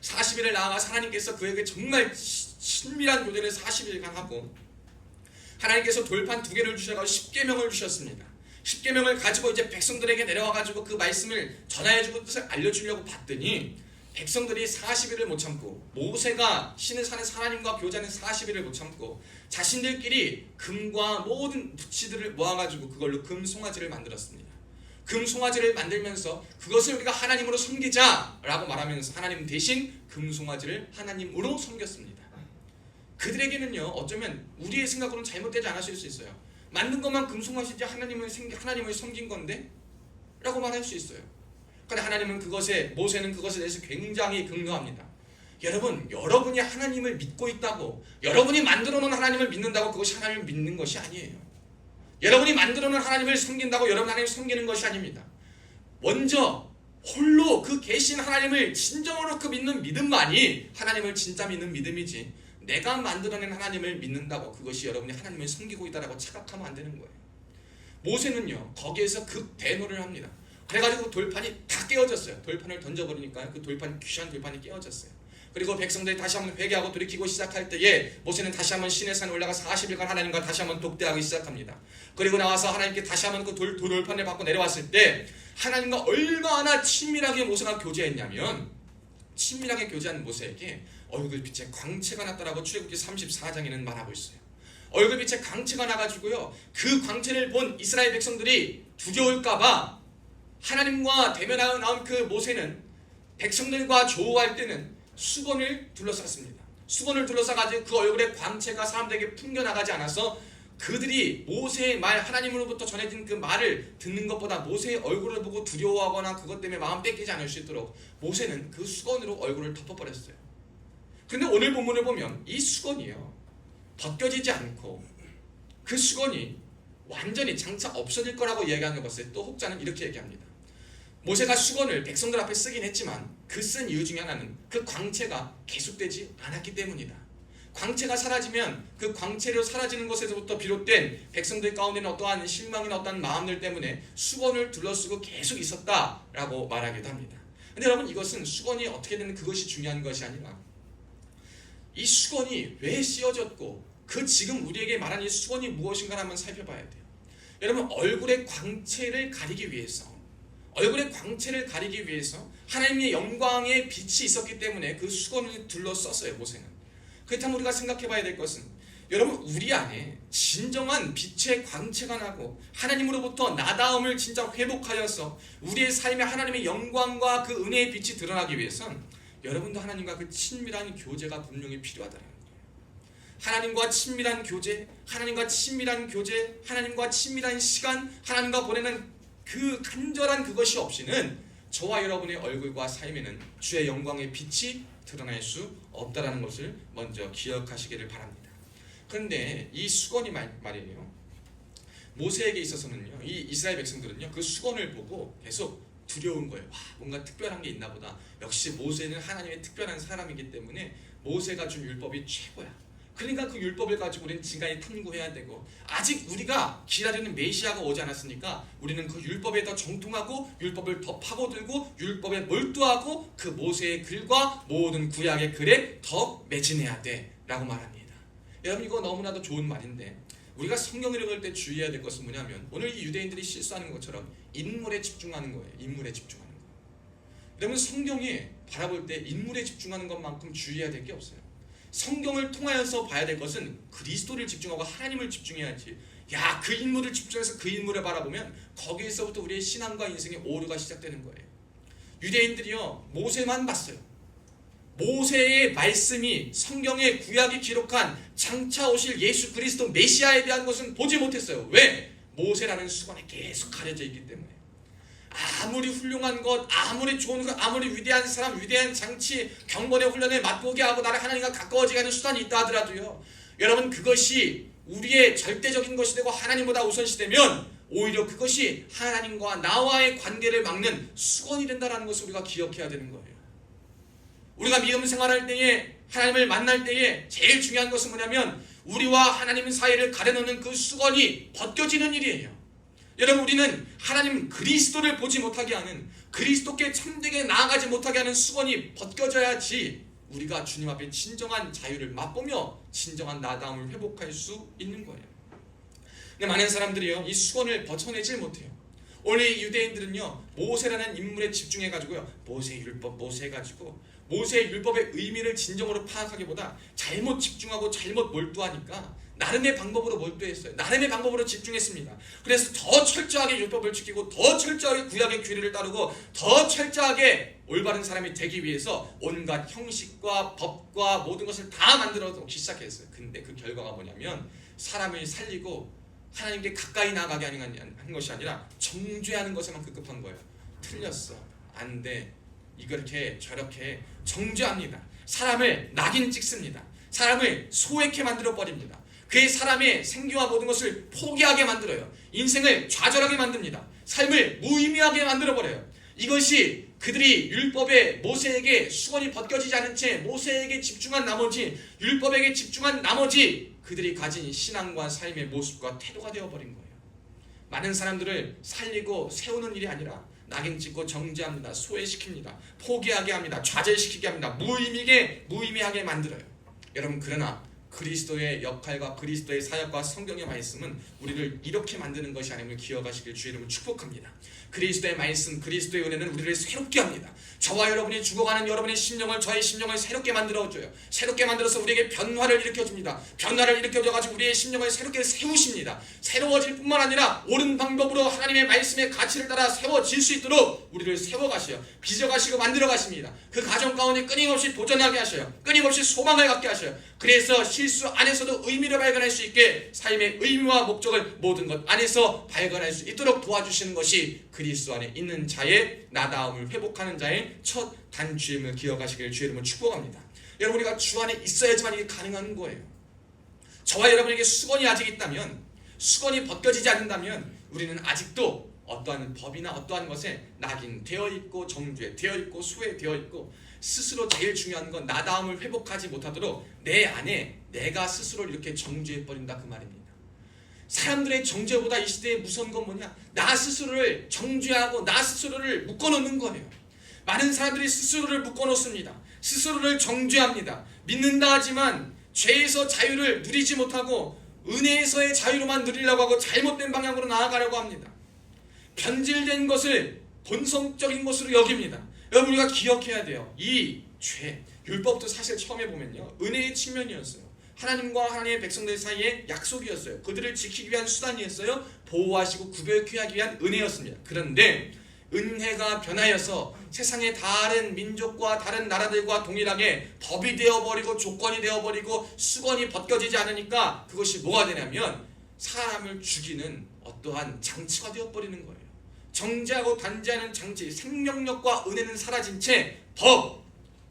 C: 40일을 나아가서 하나님께서 그에게 정말 친밀한 교제를 40일간 하고 하나님께서 돌판 2개를 주셔가지고 10계명을 주셨습니다. 10계명을 가지고 이제 백성들에게 내려와가지고 그 말씀을 전하여주고 뜻을 알려주려고 봤더니 백성들이 40일을 못 참고, 모세가 신의 산에서 하나님과 교제하는 40일을 못 참고 자신들끼리 금과 모든 부치들을 모아가지고 그걸로 금송아지를 만들었습니다. 금송아지를 만들면서 그것을 우리가 하나님으로 섬기자라고 말하면서 하나님 대신 금송아지를 하나님으로 섬겼습니다. 그들에게는요, 어쩌면 우리의 생각으로는 잘못되지 않았을 수 있어요. 만든 것만 금송아지지 하나님을 섬긴 건데? 라고 말할 수 있어요. 그런데 하나님은 모세는 그것에 대해서 굉장히 긍정합니다. 여러분, 여러분이 하나님을 믿고 있다고, 여러분이 만들어 놓은 하나님을 믿는다고 그것이 하나님을 믿는 것이 아니에요. 여러분이 만들어 놓은 하나님을 섬긴다고 여러분 하나님을 섬기는 것이 아닙니다. 먼저 홀로 그 계신 하나님을 진정으로 그 믿는 믿음만이 하나님을 진짜 믿는 믿음이지, 내가 만들어낸 하나님을 믿는다고 그것이 여러분이 하나님을 섬기고 있다고 착각하면 안 되는 거예요. 모세는요, 거기에서 극대노를 합니다. 그래가지고 돌판이 다 깨어졌어요. 돌판을 던져버리니까 그 귀한 돌판이 깨어졌어요. 그리고 백성들이 다시 한번 회개하고 돌이키고 시작할 때에 모세는 다시 한번 시내 산에 올라가 40일간 하나님과 다시 한번 독대하기 시작합니다. 그리고 나와서 하나님께 다시 한번 그 돌판을 받고 내려왔을 때 하나님과 얼마나 친밀하게 모세가 교제했냐면, 친밀하게 교제한 모세에게 얼굴빛에 광채가 났다라고 출애굽기 34장에는 말하고 있어요. 얼굴빛에 광채가 나가지고요, 그 광채를 본 이스라엘 백성들이 두려울까봐 하나님과 대면하여 나온 그 모세는 백성들과 조우할 때는 수건을 둘러쌌습니다. 수건을 둘러싸가지고 그 얼굴에 광채가 사람들에게 풍겨나가지 않아서 그들이 모세의 말, 하나님으로부터 전해진 그 말을 듣는 것보다 모세의 얼굴을 보고 두려워하거나 그것 때문에 마음 뺏기지 않을 수 있도록 모세는 그 수건으로 얼굴을 덮어버렸어요. 그런데 오늘 본문을 보면 이 수건이요, 벗겨지지 않고 그 수건이 완전히 장차 없어질 거라고 이야기하는 것을 또 혹자는 이렇게 얘기합니다. 모세가 수건을 백성들 앞에 쓰긴 했지만 그 쓴 이유 중에 하나는 그 광채가 계속되지 않았기 때문이다. 광채가 사라지면 그 광채로 사라지는 것에서부터 비롯된 백성들 가운데는 어떠한 실망이나 어떠한 마음들 때문에 수건을 둘러쓰고 계속 있었다라고 말하기도 합니다. 근데 여러분, 이것은 수건이 어떻게 되는 그것이 중요한 것이 아니라 이 수건이 왜 씌워졌고 그 지금 우리에게 말하는 이 수건이 무엇인가 한번 살펴봐야 돼요. 여러분, 얼굴의 광채를 가리기 위해서 하나님의 영광의 빛이 있었기 때문에 그 수건을 둘러썼어요, 모세는. 그렇다면 우리가 생각해봐야 될 것은, 여러분, 우리 안에 진정한 빛의 광채가 나고 하나님으로부터 나다움을 진짜 회복하여서 우리의 삶에 하나님의 영광과 그 은혜의 빛이 드러나기 위해선 여러분도 하나님과 그 친밀한 교제가 분명히 필요하다는 거예요. 하나님과 친밀한 교제, 하나님과 친밀한 시간, 하나님과 보내는 그 간절한 그것이 없이는 저와 여러분의 얼굴과 삶에는 주의 영광의 빛이 드러날 수 없다라는 것을 먼저 기억하시기를 바랍니다. 그런데 이 수건이 말이에요, 모세에게 있어서는요, 이 이스라엘 백성들은요, 그 수건을 보고 계속 두려운 거예요. 와, 뭔가 특별한 게 있나 보다. 역시 모세는 하나님의 특별한 사람이기 때문에 모세가 준 율법이 최고야. 그러니까 그 율법을 가지고 우리는 진간히 탐구해야 되고, 아직 우리가 기다리는 메시아가 오지 않았으니까 우리는 그 율법에 더 정통하고 율법을 더 파고들고 율법에 몰두하고 그 모세의 글과 모든 구약의 글에 더 매진해야 돼 라고 말합니다. 여러분, 이거 너무나도 좋은 말인데 우리가 성경을 읽을 때 주의해야 될 것은 뭐냐면, 오늘 이 유대인들이 실수하는 것처럼 인물에 집중하는 거예요. 인물에 집중하는 거. 여러분, 성경에 바라볼 때 인물에 집중하는 것만큼 주의해야 될 게 없어요. 성경을 통하여서 봐야 될 것은 그리스도를 집중하고 하나님을 집중해야지. 야, 그 인물을 집중해서 그 인물을 바라보면 거기에서부터 우리의 신앙과 인생의 오류가 시작되는 거예요. 유대인들이요, 모세만 봤어요. 모세의 말씀이 성경의 구약이 기록한 장차 오실 예수 그리스도 메시아에 대한 것은 보지 못했어요. 왜? 모세라는 수건에 계속 가려져 있기 때문에. 아무리 훌륭한 것, 아무리 좋은 것, 아무리 위대한 사람, 위대한 장치, 경건의 훈련에 맛보게 하고 나를 하나님과 가까워지게 하는 수단이 있다 하더라도요, 여러분, 그것이 우리의 절대적인 것이 되고 하나님보다 우선시 되면 오히려 그것이 하나님과 나와의 관계를 막는 수건이 된다는 것을 우리가 기억해야 되는 거예요. 우리가 믿음 생활할 때에, 하나님을 만날 때에 제일 중요한 것은 뭐냐면 우리와 하나님 사이를 가려놓는 그 수건이 벗겨지는 일이에요. 여러분, 우리는 하나님 그리스도를 보지 못하게 하는, 그리스도께 참되게 나아가지 못하게 하는 수건이 벗겨져야지 우리가 주님 앞에 진정한 자유를 맛보며 진정한 나다움을 회복할 수 있는 거예요. 근데 많은 사람들이요, 이 수건을 벗어내질 못해요. 원래 이 유대인들은요, 모세라는 인물에 집중해가지고요, 모세의 율법, 모세의 율법의 의미를 진정으로 파악하기보다 잘못 집중하고 잘못 몰두하니까 나름의 방법으로 몰두했어요. 나름의 방법으로 집중했습니다. 그래서 더 철저하게 율법을 지키고 더 철저하게 구약의 규례를 따르고 더 철저하게 올바른 사람이 되기 위해서 온갖 형식과 법과 모든 것을 다 만들어 놓기 시작했어요. 근데 그 결과가 뭐냐면 사람을 살리고 하나님께 가까이 나아가게 하는 것이 아니라 정죄하는 것에만 급급한 거예요. 틀렸어, 안 돼, 이렇게 저렇게 정죄합니다. 사람을 낙인 찍습니다. 사람을 소외케 만들어 버립니다. 그의 사람의 생기와 모든 것을 포기하게 만들어요. 인생을 좌절하게 만듭니다. 삶을 무의미하게 만들어버려요. 이것이 그들이 율법에 모세에게 수건이 벗겨지지 않은 채 모세에게 집중한 나머지, 율법에게 집중한 나머지 그들이 가진 신앙과 삶의 모습과 태도가 되어버린 거예요. 많은 사람들을 살리고 세우는 일이 아니라 낙인 찍고 정죄합니다. 소외시킵니다. 포기하게 합니다. 좌절시키게 합니다. 무의미하게 만들어요. 여러분, 그러나 그리스도의 역할과 그리스도의 사역과 성경의 말씀은 우리를 이렇게 만드는 것이 아님을 기억하시길 주의 이름으로 축복합니다. 그리스도의 말씀, 그리스도의 은혜는 우리를 새롭게 합니다. 저와 여러분이 죽어가는 여러분의 심령을, 저의 심령을 새롭게 만들어줘요. 새롭게 만들어서 우리에게 변화를 일으켜줍니다. 변화를 일으켜줘가지고 우리의 심령을 새롭게 세우십니다. 새로워질 뿐만 아니라 옳은 방법으로 하나님의 말씀의 가치를 따라 세워질 수 있도록 우리를 세워가셔요. 빚어가시고 만들어가십니다. 그 가정 가운데 끊임없이 도전하게 하셔요. 끊임없이 소망을 갖게 하셔요. 그래서 그리스도 안에서도 의미를 발견할 수 있게 삶의 의미와 목적을 모든 것 안에서 발견할 수 있도록 도와주시는 것이 그리스도 안에 있는 자의 나다움을 회복하는 자의 첫 단추임을 기억하시길 주의 이름으로 축복합니다. 여러분, 우리가 주 안에 있어야지만 이게 가능한 거예요. 저와 여러분에게 수건이 아직 있다면, 수건이 벗겨지지 않는다면 우리는 아직도 어떠한 법이나 어떠한 것에 낙인되어 있고 정죄되어 있고 소외되어 있고, 스스로 제일 중요한 건 나다움을 회복하지 못하도록 내 안에 내가 스스로를 이렇게 정죄해버린다, 그 말입니다. 사람들의 정죄보다 이 시대에 무서운 건 뭐냐? 나 스스로를 정죄하고 나 스스로를 묶어놓는 거예요. 많은 사람들이 스스로를 묶어놓습니다. 스스로를 정죄합니다. 믿는다 하지만 죄에서 자유를 누리지 못하고 은혜에서의 자유로만 누리려고 하고 잘못된 방향으로 나아가려고 합니다. 변질된 것을 본성적인 것으로 여깁니다. 여러분, 우리가 기억해야 돼요. 이 죄, 율법도 사실 처음에 보면요, 은혜의 측면이었어요. 하나님과 하나님의 백성들 사이에 약속이었어요. 그들을 지키기 위한 수단이었어요. 보호하시고 구별케 하기 위한 은혜였습니다. 그런데 은혜가 변하여서 세상의 다른 민족과 다른 나라들과 동일하게 법이 되어버리고 조건이 되어버리고 수건이 벗겨지지 않으니까 그것이 뭐가 되냐면 사람을 죽이는 어떠한 장치가 되어버리는 거예요. 정죄하고 단죄하는 장치, 생명력과 은혜는 사라진 채 법,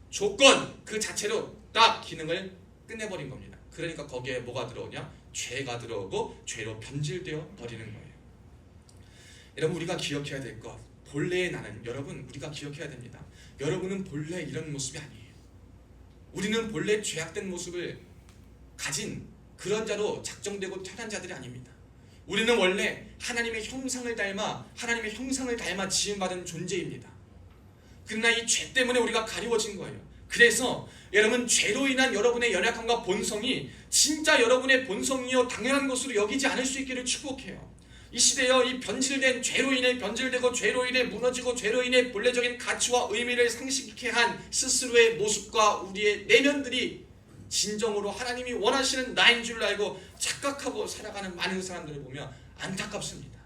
C: 조건 그 자체로 딱 기능을 끝내버린 겁니다. 그러니까 거기에 뭐가 들어오냐? 죄가 들어오고 죄로 변질되어 버리는 거예요. 여러분, 우리가 기억해야 될 것, 본래의 나는, 여러분, 우리가 기억해야 됩니다. 여러분은 본래 이런 모습이 아니에요. 우리는 본래 죄악된 모습을 가진 그런 자로 작정되고 태어난 자들이 아닙니다. 우리는 원래 하나님의 형상을 닮아 지음받은 존재입니다. 그러나 이 죄 때문에 우리가 가리워진 거예요. 그래서 여러분, 죄로 인한 여러분의 연약함과 본성이 진짜 여러분의 본성이요 당연한 것으로 여기지 않을 수 있기를 축복해요. 이 시대여, 이 변질된 죄로 인해 변질되고 죄로 인해 무너지고 죄로 인해 본래적인 가치와 의미를 상실케 한 스스로의 모습과 우리의 내면들이 진정으로 하나님이 원하시는 나인 줄 알고 착각하고 살아가는 많은 사람들을 보면 안타깝습니다.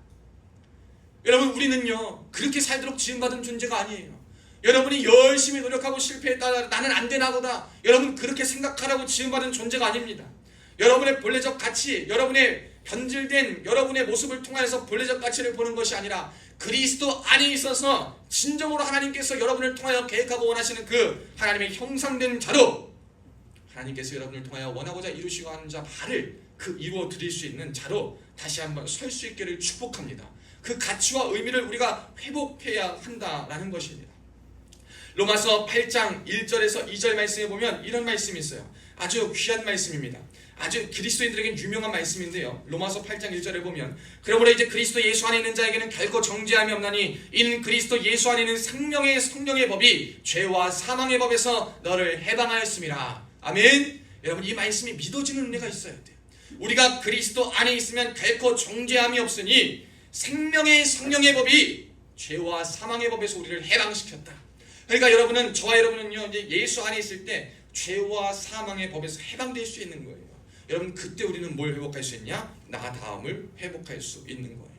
C: 여러분, 우리는요 그렇게 살도록 지음받은 존재가 아니에요. 여러분이 열심히 노력하고 실패했다, 나는 안 되나 보다, 여러분 그렇게 생각하라고 지음받은 존재가 아닙니다. 여러분의 본래적 가치, 여러분의 변질된 여러분의 모습을 통해서 본래적 가치를 보는 것이 아니라 그리스도 안에 있어서 진정으로 하나님께서 여러분을 통하여 계획하고 원하시는 그 하나님의 형상된 자로, 하나님께서 여러분을 통하여 원하고자 이루시고 하는 자 바를 그 이루어 드릴 수 있는 자로 다시 한번 설 수 있기를 축복합니다. 그 가치와 의미를 우리가 회복해야 한다라는 것입니다. 로마서 8장 1절에서 2절 말씀에 보면 이런 말씀이 있어요. 아주 귀한 말씀입니다. 아주 그리스도인들에게 유명한 말씀인데요. 로마서 8장 1절에 보면, 그러므로 이제 그리스도 예수 안에 있는 자에게는 결코 정죄함이 없나니 이는 그리스도 예수 안에 있는 생명의 성령의 법이 죄와 사망의 법에서 너를 해방하였음이라. 아멘. 여러분, 이 말씀이 믿어지는 은혜가 있어야 돼요. 우리가 그리스도 안에 있으면 결코 정죄함이 없으니 생명의 성령의 법이 죄와 사망의 법에서 우리를 해방시켰다. 그러니까 여러분은, 저와 여러분은요 이제 예수 안에 있을 때 죄와 사망의 법에서 해방될 수 있는 거예요. 여러분, 그때 우리는 뭘 회복할 수 있냐? 나다움을 회복할 수 있는 거예요.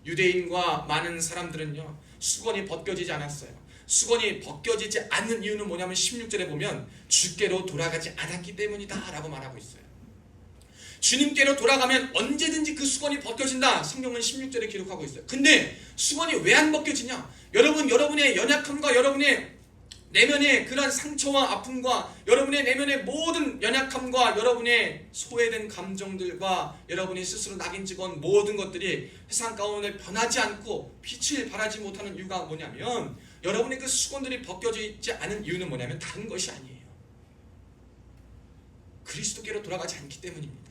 C: 유대인과 많은 사람들은요 수건이 벗겨지지 않았어요. 수건이 벗겨지지 않는 이유는 뭐냐면 16절에 보면 주께로 돌아가지 않았기 때문이다 라고 말하고 있어요. 주님께로 돌아가면 언제든지 그 수건이 벗겨진다, 성경은 16절에 기록하고 있어요. 근데 수건이 왜 안 벗겨지냐? 여러분, 여러분의 연약함과 여러분의 내면의 그러한 상처와 아픔과 여러분의 내면의 모든 연약함과 여러분의 소외된 감정들과 여러분이 스스로 낙인 찍은 모든 것들이 세상 가운데 변하지 않고 빛을 발하지 못하는 이유가 뭐냐면, 여러분의 그 수건들이 벗겨지지 않은 이유는 뭐냐면 다른 것이 아니에요. 그리스도께로 돌아가지 않기 때문입니다.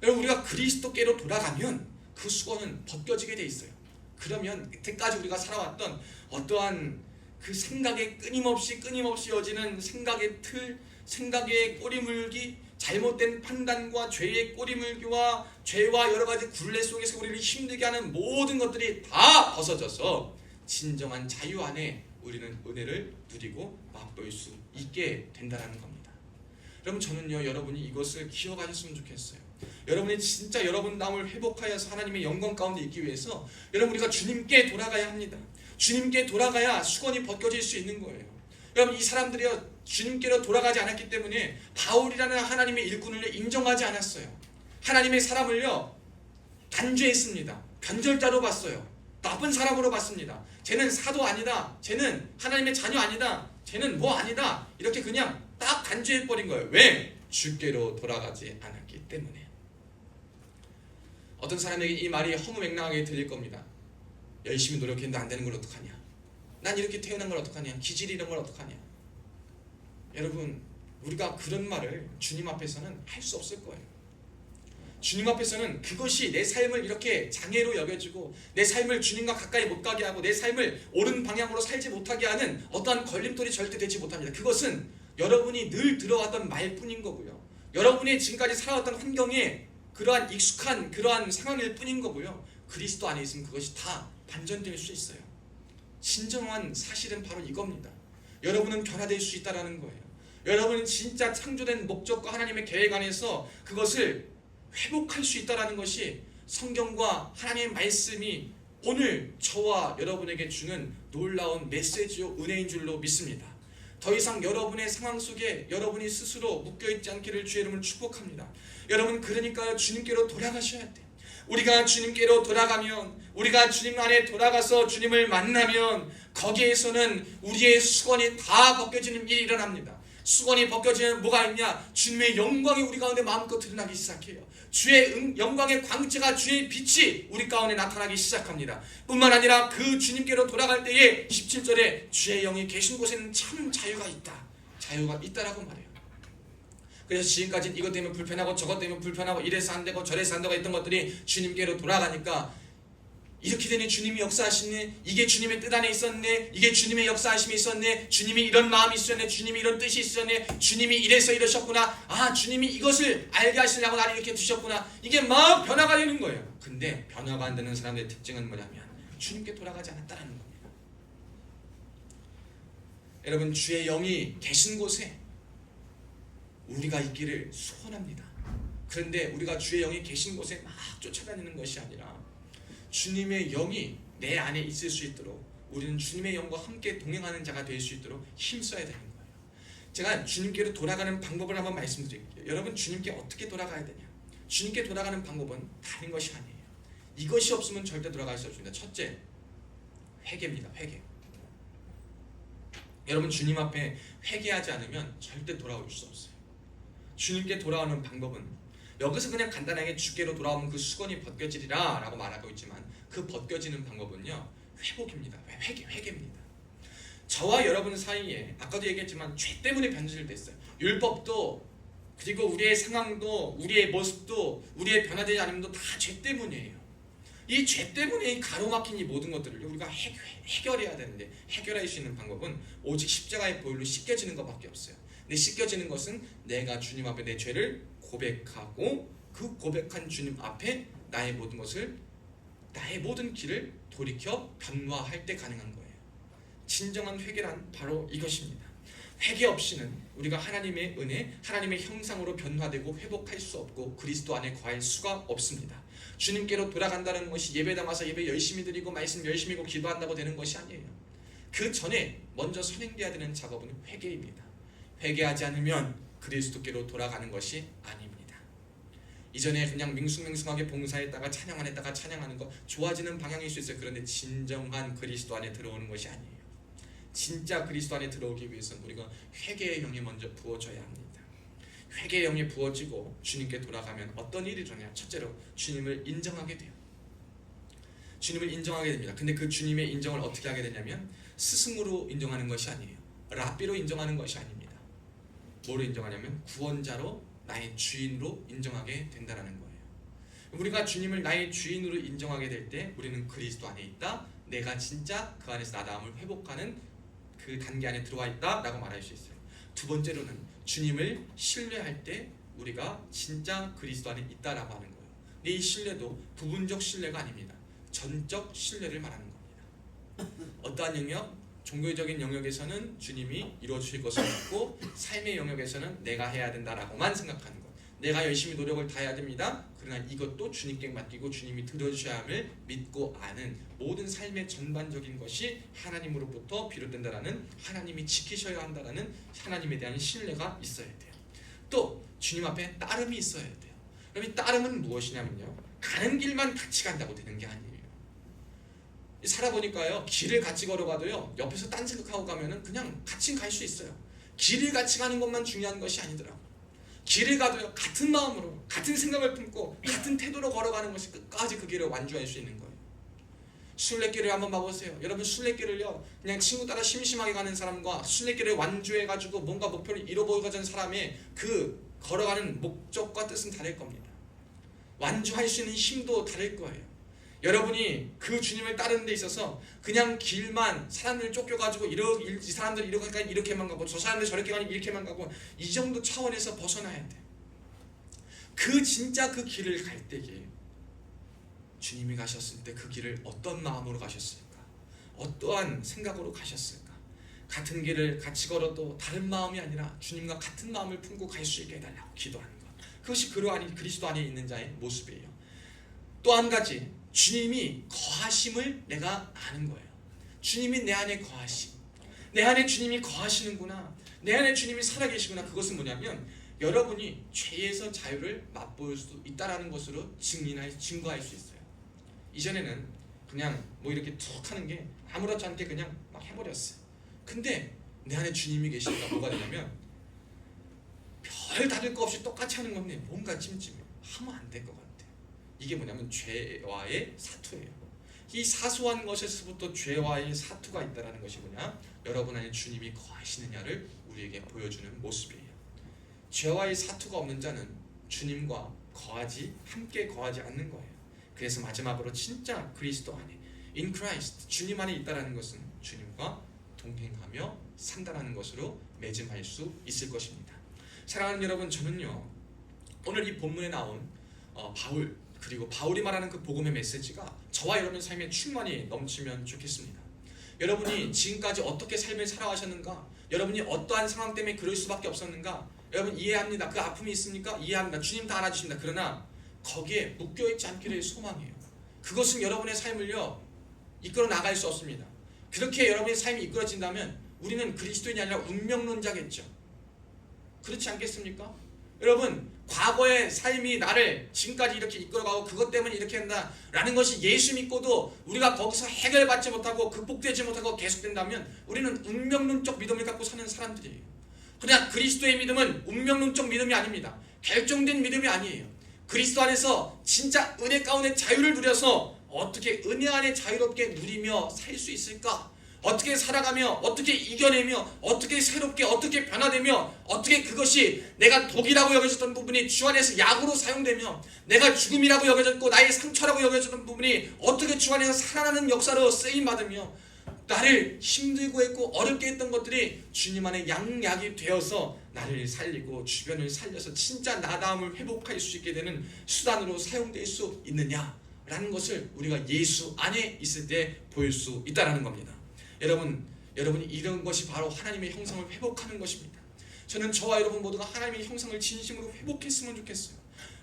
C: 여러분, 우리가 그리스도께로 돌아가면 그 수건은 벗겨지게 돼 있어요. 그러면 이때까지 우리가 살아왔던 어떠한 그 생각에 끊임없이 이어지는 생각의 틀, 생각의 꼬리물기, 잘못된 판단과 죄의 꼬리물기와 죄와 여러가지 굴레 속에서 우리를 힘들게 하는 모든 것들이 다 벗어져서 진정한 자유 안에 우리는 은혜를 누리고 맛볼 수 있게 된다는 겁니다. 여러분, 저는요 여러분이 이것을 기억하셨으면 좋겠어요. 여러분이 진짜 여러분다움을 회복하여서 하나님의 영광 가운데 있기 위해서 여러분, 우리가 주님께 돌아가야 합니다. 주님께 돌아가야 수건이 벗겨질 수 있는 거예요. 여러분 이 사람들이요 주님께로 돌아가지 않았기 때문에 바울이라는 하나님의 일꾼을 인정하지 않았어요. 하나님의 사람을요 단죄했습니다. 변절자로 봤어요. 나쁜 사람으로 봤습니다. 쟤는 사도 아니다. 쟤는 하나님의 자녀 아니다. 쟤는 뭐 아니다. 이렇게 그냥 딱 단죄해버린 거예요. 왜? 주께로 돌아가지 않았기 때문에. 어떤 사람에게 이 말이 허무맹랑하게 들릴 겁니다. 열심히 노력했는데 안 되는 걸 어떡하냐. 난 이렇게 태어난 걸 어떡하냐. 기질이 이런 걸 어떡하냐. 여러분 우리가 그런 말을 주님 앞에서는 할 수 없을 거예요. 주님 앞에서는 그것이 내 삶을 이렇게 장애로 여겨지고 내 삶을 주님과 가까이 못 가게 하고 내 삶을 옳은 방향으로 살지 못하게 하는 어떠한 걸림돌이 절대 되지 못합니다. 그것은 여러분이 늘 들어왔던 말뿐인 거고요. 여러분이 지금까지 살아왔던 환경에 그러한 익숙한 그러한 상황일 뿐인 거고요. 그리스도 안에 있으면 그것이 다 반전될 수 있어요. 진정한 사실은 바로 이겁니다. 여러분은 변화될 수 있다는 거예요. 여러분은 진짜 창조된 목적과 하나님의 계획 안에서 그것을 회복할 수 있다는 것이 성경과 하나님의 말씀이 오늘 저와 여러분에게 주는 놀라운 메시지요 은혜인 줄로 믿습니다. 더 이상 여러분의 상황 속에 여러분이 스스로 묶여있지 않기를 주의 이름으로 축복합니다. 여러분 그러니까 주님께로 돌아가셔야 돼요. 우리가 주님께로 돌아가면 우리가 주님 안에 돌아가서 주님을 만나면 거기에서는 우리의 수건이 다 벗겨지는 일이 일어납니다. 수건이 벗겨지면 뭐가 있냐? 주님의 영광이 우리 가운데 마음껏 드러나기 시작해요. 주의 영광의 광채가 주의 빛이 우리 가운데 나타나기 시작합니다. 뿐만 아니라 그 주님께로 돌아갈 때에 17절에 주의 영이 계신 곳에는 참 자유가 있다. 자유가 있다라고 말해요. 그래서 지금까지 이것 때문에 불편하고 저것 때문에 불편하고 이래서 안 되고 저래서 안 되고 했던 것들이 주님께로 돌아가니까 이렇게 되니 주님이 역사하시네. 이게 주님의 뜻 안에 있었네. 이게 주님의 역사하심이 있었네. 주님이 이런 마음이 있었네. 주님이 이런 뜻이 있었네. 주님이 이래서 이러셨구나. 아 주님이 이것을 알게 하시려고 나를 이렇게 두셨구나. 이게 막 변화가 되는 거예요. 근데 변화가 안 되는 사람들의 특징은 뭐냐면 주님께 돌아가지 않았다는 겁니다. 여러분 주의 영이 계신 곳에 우리가 있기를 소원합니다. 그런데 우리가 주의 영이 계신 곳에 막 쫓아다니는 것이 아니라 주님의 영이 내 안에 있을 수 있도록 우리는 주님의 영과 함께 동행하는 자가 될 수 있도록 힘써야 되는 거예요. 제가 주님께로 돌아가는 방법을 한번 말씀드릴게요. 여러분 주님께 어떻게 돌아가야 되냐? 주님께 돌아가는 방법은 다른 것이 아니에요. 이것이 없으면 절대 돌아갈 수 없습니다. 첫째, 회개입니다. 회개. 여러분 주님 앞에 회개하지 않으면 절대 돌아올 수 없어요. 주님께 돌아오는 방법은 여기서 그냥 간단하게 주께로 돌아오면 그 수건이 벗겨지리라 라고 말하고 있지만 그 벗겨지는 방법은요 회복입니다. 회개입니다. 저와 여러분 사이에 아까도 얘기했지만 죄 때문에 변질됐어요. 율법도 그리고 우리의 상황도 우리의 모습도 우리의 변화되지 않음도 다 죄 때문이에요. 이 죄 때문에 이 가로막힌 이 모든 것들을 우리가 해결해야 되는데 해결할 수 있는 방법은 오직 십자가의 보혈로 씻겨지는 것밖에 없어요. 근데 씻겨지는 것은 내가 주님 앞에 내 죄를 고백하고 그 고백한 주님 앞에 나의 모든 것을 나의 모든 길을 돌이켜 변화할 때 가능한 거예요. 진정한 회개란 바로 이것입니다. 회개 없이는 우리가 하나님의 은혜, 하나님의 형상으로 변화되고 회복할 수 없고 그리스도 안에 거할 수가 없습니다. 주님께로 돌아간다는 것이 예배 담아서 예배 열심히 드리고 말씀 열심히 하고 기도한다고 되는 것이 아니에요. 그 전에 먼저 선행돼야 되는 작업은 회개입니다. 회개하지 않으면 그리스도께로 돌아가는 것이 아닙니다. 이전에 그냥 밍숭맹숭하게 봉사했다가 찬양 안 했다가 찬양하는 거 좋아지는 방향일 수 있어요. 그런데 진정한 그리스도 안에 들어오는 것이 아니에요. 진짜 그리스도 안에 들어오기 위해서는 우리가 회개의 영이 먼저 부어져야 합니다. 회개의 영이 부어지고 주님께 돌아가면 어떤 일이 일어나냐? 첫째로 주님을 인정하게 돼요. 주님을 인정하게 됩니다. 근데 그 주님의 인정을 어떻게 하게 되냐면 스승으로 인정하는 것이 아니에요. 랍비로 인정하는 것이 아닙니다. 뭐로 인정하냐면 구원자로 나의 주인으로 인정하게 된다는 거예요. 우리가 주님을 나의 주인으로 인정하게 될 때 우리는 그리스도 안에 있다. 내가 진짜 그 안에서 나다움을 회복하는 그 단계 안에 들어와 있다 라고 말할 수 있어요. 두 번째로는 주님을 신뢰할 때 우리가 진짜 그리스도 안에 있다라고 하는 거예요. 근데 이 신뢰도 부분적 신뢰가 아닙니다. 전적 신뢰를 말하는 겁니다. 어떠한 영역? 종교적인 영역에서는 주님이 이루어주실 것을 믿고 삶의 영역에서는 내가 해야 된다라고만 생각하는 것. 내가 열심히 노력을 다해야 됩니다. 그러나 이것도 주님께 맡기고 주님이 들어주셔야 함을 믿고 아는 모든 삶의 전반적인 것이 하나님으로부터 비롯된다라는, 하나님이 지키셔야 한다라는 하나님에 대한 신뢰가 있어야 돼요. 또 주님 앞에 따름이 있어야 돼요. 그럼 이 따름은 무엇이냐면요, 가는 길만 같이 간다고 되는 게 아니에요. 살아보니까요, 길을 같이 걸어가도요, 옆에서 딴 생각하고 가면은 그냥 같이 갈 수 있어요. 길을 같이 가는 것만 중요한 것이 아니더라고요. 길을 가도요, 같은 마음으로 같은 생각을 품고 같은 태도로 걸어가는 것이 끝까지 그 길을 완주할 수 있는 거예요. 순례길을 한번 봐보세요. 여러분, 순례길을요, 그냥 친구 따라 심심하게 가는 사람과 순례길을 완주해가지고 뭔가 목표를 이뤄보고자 하는 사람의 그 걸어가는 목적과 뜻은 다를 겁니다. 완주할 수 있는 힘도 다를 거예요. 여러분이 그 주님을 따르는 데 있어서 그냥 길만 사람들 쫓겨가지고 이 사람들 이렇게 가니 이렇게만 가고 저 사람들 저렇게 가니 이렇게만 가고 이 정도 차원에서 벗어나야 돼요. 진짜 그 길을 갈 때에 주님이 가셨을 때 그 길을 어떤 마음으로 가셨을까? 어떠한 생각으로 가셨을까? 같은 길을 같이 걸어도 다른 마음이 아니라 주님과 같은 마음을 품고 갈 수 있게 해달라고 기도하는 것. 그것이 그리스도 안에 있는 자의 모습이에요. 또 한 가지, 주님이 거하심을 내가 아는 거예요. 주님이 내 안에 거하심, 내 안에 주님이 거하시는구나, 내 안에 주님이 살아계시구나. 그것은 뭐냐면 여러분이 죄에서 자유를 맛볼 수 있다라는 것으로 증거할 수 있어요. 이전에는 그냥 뭐 이렇게 툭 하는 게 아무렇지 않게 그냥 막 해버렸어요. 근데 내 안에 주님이 계시니까 뭐가 되냐면 별 다를 거 없이 똑같이 하는 건데 뭔가 찜찜해. 하면 안 될 것 같아. 이게 뭐냐면 죄와의 사투예요. 이 사소한 것에서부터 죄와의 사투가 있다는 것이 뭐냐? 여러분 안에 주님이 거하시느냐를 우리에게 보여주는 모습이에요. 죄와의 사투가 없는 자는 주님과 함께 거하지 않는 거예요. 그래서 마지막으로 진짜 그리스도 안에, in Christ, 주님 안에 있다는 것은 주님과 동행하며 산다라는 것으로 매짐할 수 있을 것입니다. 사랑하는 여러분, 저는요, 오늘 이 본문에 나온 바울, 그리고 바울이 말하는 그 복음의 메시지가 저와 여러분의 삶에 충만히 넘치면 좋겠습니다. 여러분이 지금까지 어떻게 삶을 살아가셨는가? 여러분이 어떠한 상황 때문에 그럴 수밖에 없었는가? 여러분 이해합니다. 그 아픔이 있습니까? 이해합니다. 주님 다 알아주십니다. 그러나 거기에 묶여있지 않기를 소망해요. 그것은 여러분의 삶을요, 이끌어 나갈 수 없습니다. 그렇게 여러분의 삶이 이끌어진다면 우리는 그리스도인이 아니라 운명론자겠죠. 그렇지 않겠습니까? 여러분, 과거의 삶이 나를 지금까지 이렇게 이끌어가고 그것 때문에 이렇게 한다 라는 것이 예수 믿고도 우리가 거기서 해결받지 못하고 극복되지 못하고 계속된다면 우리는 운명론적 믿음을 갖고 사는 사람들이에요. 그러나 그리스도의 믿음은 운명론적 믿음이 아닙니다. 결정된 믿음이 아니에요. 그리스도 안에서 진짜 은혜 가운데 자유를 누려서 어떻게 은혜 안에 자유롭게 누리며 살 수 있을까? 어떻게 살아가며 어떻게 이겨내며 어떻게 새롭게 어떻게 변화되며 어떻게 그것이 내가 독이라고 여겨졌던 부분이 주 안에서 약으로 사용되며 내가 죽음이라고 여겨졌고 나의 상처라고 여겨졌던 부분이 어떻게 주 안에서 살아나는 역사로 쓰임받으며 나를 힘들고 했고 어렵게 했던 것들이 주님 안에 양약이 되어서 나를 살리고 주변을 살려서 진짜 나다움을 회복할 수 있게 되는 수단으로 사용될 수 있느냐라는 것을 우리가 예수 안에 있을 때 보일 수 있다는 겁니다. 여러분이 이런 것이 바로 하나님의 형상을 회복하는 것입니다. 저는 저와 여러분 모두가 하나님의 형상을 진심으로 회복했으면 좋겠어요.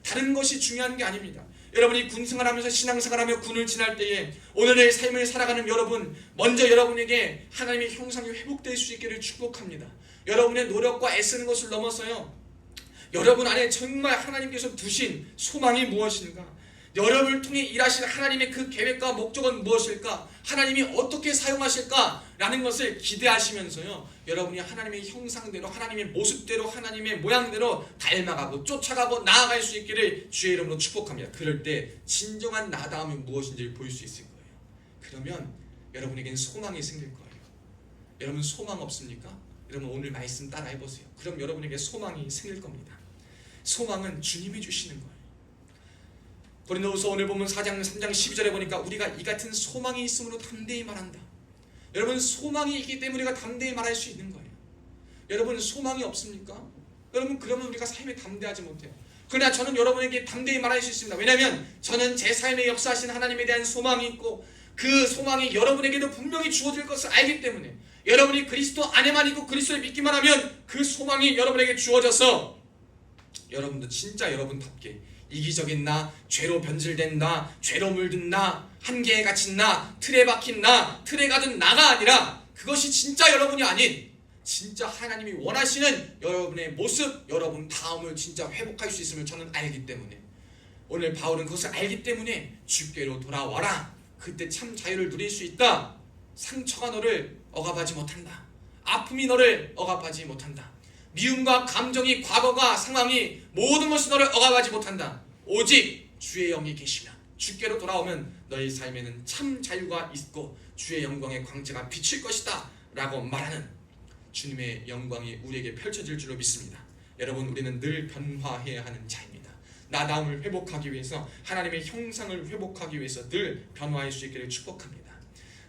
C: 다른 것이 중요한 게 아닙니다. 여러분이 군생활하면서 신앙생활하며 군을 지날 때에 오늘의 삶을 살아가는 여러분, 먼저 여러분에게 하나님의 형상이 회복될 수 있기를 축복합니다. 여러분의 노력과 애쓰는 것을 넘어서요, 여러분 안에 정말 하나님께서 두신 소망이 무엇인가? 여러분을 통해 일하실 하나님의 그 계획과 목적은 무엇일까? 하나님이 어떻게 사용하실까? 라는 것을 기대하시면서요, 여러분이 하나님의 형상대로 하나님의 모습대로 하나님의 모양대로 닮아가고 쫓아가고 나아갈 수 있기를 주의 이름으로 축복합니다. 그럴 때 진정한 나다움이 무엇인지를 보일 수 있을 거예요. 그러면 여러분에게는 소망이 생길 거예요. 여러분 소망 없습니까? 여러분 오늘 말씀 따라 해보세요. 그럼 여러분에게 소망이 생길 겁니다. 소망은 주님이 주시는 거예요. 고린도후서 오늘 보면 3장 12절에 보니까 우리가 이 같은 소망이 있으므로 담대히 말한다. 여러분 소망이 있기 때문에 우리가 담대히 말할 수 있는 거예요. 여러분 소망이 없습니까? 여러분 그러면 우리가 삶에 담대하지 못해요. 그러나 저는 여러분에게 담대히 말할 수 있습니다. 왜냐하면 저는 제 삶에 역사하신 하나님에 대한 소망이 있고 그 소망이 여러분에게도 분명히 주어질 것을 알기 때문에 여러분이 그리스도 안에만 있고 그리스도를 믿기만 하면 그 소망이 여러분에게 주어져서 여러분도 진짜 여러분답게 이기적인 나, 죄로 변질된 나, 죄로 물든 나, 한계에 갇힌 나, 틀에 박힌 나, 틀에 가둔 나가 아니라 그것이 진짜 여러분이 아닌 진짜 하나님이 원하시는 여러분의 모습, 여러분 다음을 진짜 회복할 수 있음을 저는 알기 때문에 오늘 바울은 그것을 알기 때문에 주께로 돌아와라. 그때 참 자유를 누릴 수 있다. 상처가 너를 억압하지 못한다. 아픔이 너를 억압하지 못한다. 미움과 감정이, 과거가, 상황이 모든 것이 너를 억압하지 못한다. 오직 주의 영이 계시면, 주께로 돌아오면 너희 삶에는 참 자유가 있고 주의 영광의 광채가 비칠 것이다 라고 말하는 주님의 영광이 우리에게 펼쳐질 줄로 믿습니다. 여러분, 우리는 늘 변화해야 하는 자입니다. 나다움을 회복하기 위해서, 하나님의 형상을 회복하기 위해서 늘 변화할 수 있기를 축복합니다.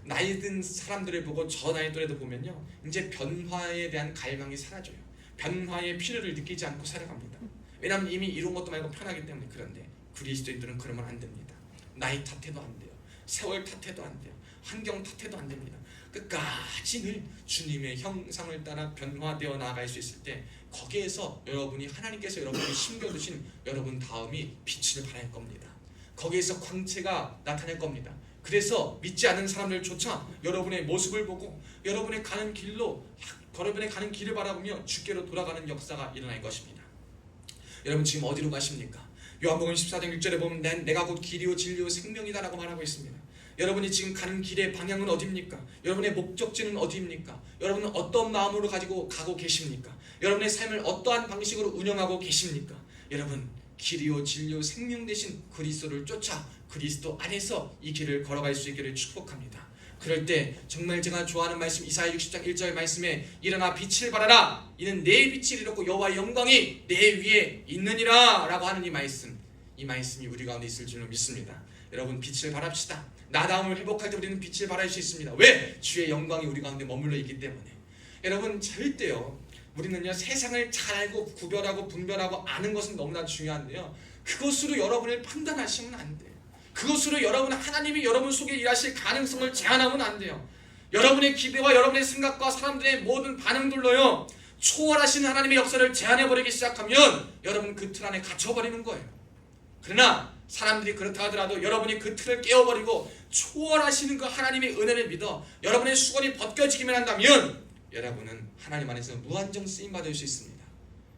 C: 나이 든 사람들을 보고 저 나이 또래도 보면요, 이제 변화에 대한 갈망이 사라져요. 변화의 필요를 느끼지 않고 살아갑니다. 왜냐하면 이미 이룬 것도 말고 편하기 때문에. 그런데 그리스도인들은 그러면 안 됩니다. 나이 탓해도 안 돼요. 세월 탓해도 안 돼요. 환경 탓해도 안 됩니다. 끝까지 늘 주님의 형상을 따라 변화되어 나아갈 수 있을 때, 거기에서 여러분이, 하나님께서 여러분이 심겨두신 여러분 다음이 빛을 발할 겁니다. 거기에서 광채가 나타날 겁니다. 그래서 믿지 않는 사람들조차 여러분의 모습을 보고 여러분의 가는 길을 바라보며 주께로 돌아가는 역사가 일어날 것입니다. 여러분, 지금 어디로 가십니까? 요한복음 14장 6절에 보면 내가 곧 길이요 진리요 생명이다 라고 말하고 있습니다. 여러분이 지금 가는 길의 방향은 어디입니까? 여러분의 목적지는 어디입니까? 여러분은 어떤 마음으로 가지고 가고 계십니까? 여러분의 삶을 어떠한 방식으로 운영하고 계십니까? 여러분, 길이요 진리요 생명 되신 그리스도를 쫓아 그리스도 안에서 이 길을 걸어갈 수 있기를 축복합니다. 그럴 때 정말 제가 좋아하는 말씀, 이사야 60장 1절 말씀에 일어나 빛을 발하라, 이는 내 빛이 이렇고 여호와의 영광이 내 위에 있느니라 라고 하는 이 말씀이 우리 가운데 있을 줄로 믿습니다. 여러분, 빛을 발합시다. 나다움을 회복할 때 우리는 빛을 발할 수 있습니다. 왜? 주의 영광이 우리 가운데 머물러 있기 때문에. 여러분, 절대요, 우리는요, 세상을 잘 알고 구별하고 분별하고 아는 것은 너무나 중요한데요, 그것으로 여러분을 판단하시면 안 돼요. 그것으로 하나님이 여러분 속에 일하실 가능성을 제한하면 안 돼요. 여러분의 기대와 여러분의 생각과 사람들의 모든 반응들로요, 초월하신 하나님의 역사를 제한해버리기 시작하면 여러분 그 틀 안에 갇혀버리는 거예요. 그러나 사람들이 그렇다 하더라도 여러분이 그 틀을 깨워버리고 초월하시는 그 하나님의 은혜를 믿어 여러분의 수건이 벗겨지기만 한다면 여러분은 하나님 안에서 무한정 쓰임받을 수 있습니다.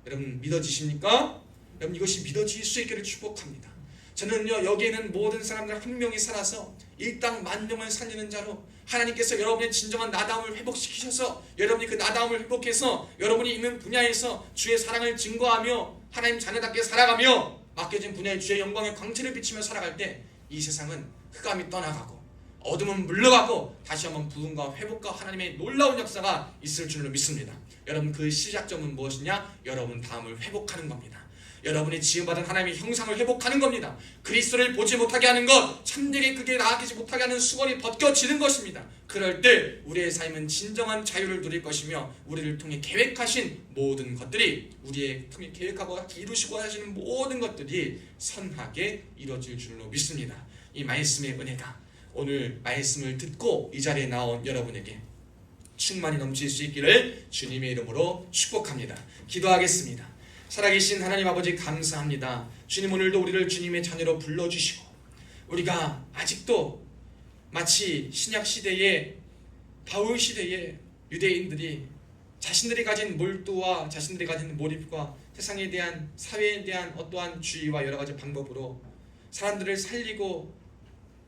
C: 여러분, 믿어지십니까? 여러분, 이것이 믿어질 수 있기를 축복합니다. 저는요, 여기에는 모든 사람들 한 명이 살아서 일당 만명을 살리는 자로 하나님께서 여러분의 진정한 나다움을 회복시키셔서 여러분이 그 나다움을 회복해서 여러분이 있는 분야에서 주의 사랑을 증거하며 하나님 자녀답게 살아가며 맡겨진 분야에 주의 영광의 광채를 비치며 살아갈 때 이 세상은 흑암이 떠나가고 어둠은 물러가고 다시 한번 부흥과 회복과 하나님의 놀라운 역사가 있을 줄로 믿습니다. 여러분, 그 시작점은 무엇이냐? 여러분 다음을 회복하는 겁니다. 여러분이 지음받은 하나님의 형상을 회복하는 겁니다. 그리스도를 보지 못하게 하는 것, 참되게 그게 나아가지 못하게 하는 수건이 벗겨지는 것입니다. 그럴 때 우리의 삶은 진정한 자유를 누릴 것이며 우리를 통해 계획하신 모든 것들이, 우리의 통해 계획하고 이루시고 하시는 모든 것들이 선하게 이루어질 줄로 믿습니다. 이 말씀의 은혜가 오늘 말씀을 듣고 이 자리에 나온 여러분에게 충만히 넘칠 수 있기를 주님의 이름으로 축복합니다. 기도하겠습니다. 살아계신 하나님 아버지, 감사합니다. 주님, 오늘도 우리를 주님의 자녀로 불러주시고 우리가 아직도 마치 신약시대의 바울시대의 유대인들이 자신들이 가진 몰두와 자신들이 가진 몰입과 세상에 대한, 사회에 대한 어떠한 주의와 여러가지 방법으로 사람들을 살리고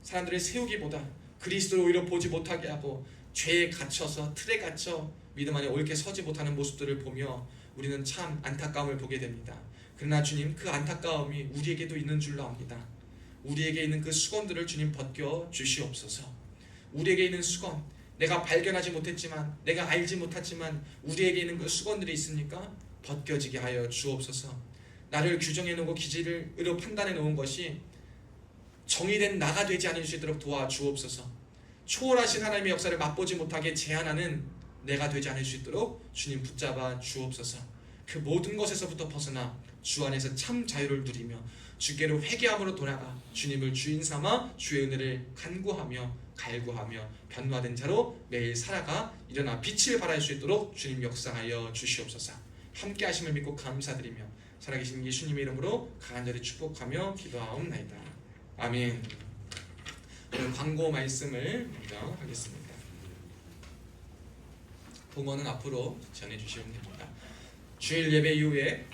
C: 사람들을 세우기보다 그리스도를 오히려 보지 못하게 하고 죄에 갇혀서 틀에 갇혀 믿음 안에 옳게 서지 못하는 모습들을 보며 우리는 참 안타까움을 보게 됩니다. 그러나 주님, 그 안타까움이 우리에게도 있는 줄로 압니다. 우리에게 있는 그 수건들을 주님 벗겨 주시옵소서. 우리에게 있는 수건, 내가 발견하지 못했지만, 내가 알지 못했지만 우리에게 있는 그 수건들이 있으니까 벗겨지게 하여 주옵소서. 나를 규정해 놓고 기질을 판단해 놓은 것이 정의된 나가 되지 않을 수 있도록 도와주옵소서. 초월하신 하나님의 역사를 맛보지 못하게 제한하는 내가 되지 않을 수 있도록 주님 붙잡아 주옵소서. 그 모든 것에서부터 벗어나 주 안에서 참 자유를 누리며 주께로 회개함으로 돌아가 주님을 주인 삼아 주의 은혜를 간구하며 갈구하며 변화된 자로 매일 살아가 일어나 빛을 발할 수 있도록 주님 역사하여 주시옵소서. 함께 하심을 믿고 감사드리며 살아계신 예수님의 이름으로 간절히 축복하며 기도하옵나이다. 아멘. 오늘 광고 말씀을 먼저 하겠습니다. 부모는 앞으로 전해주시면 됩니다. 주일 예배 이후에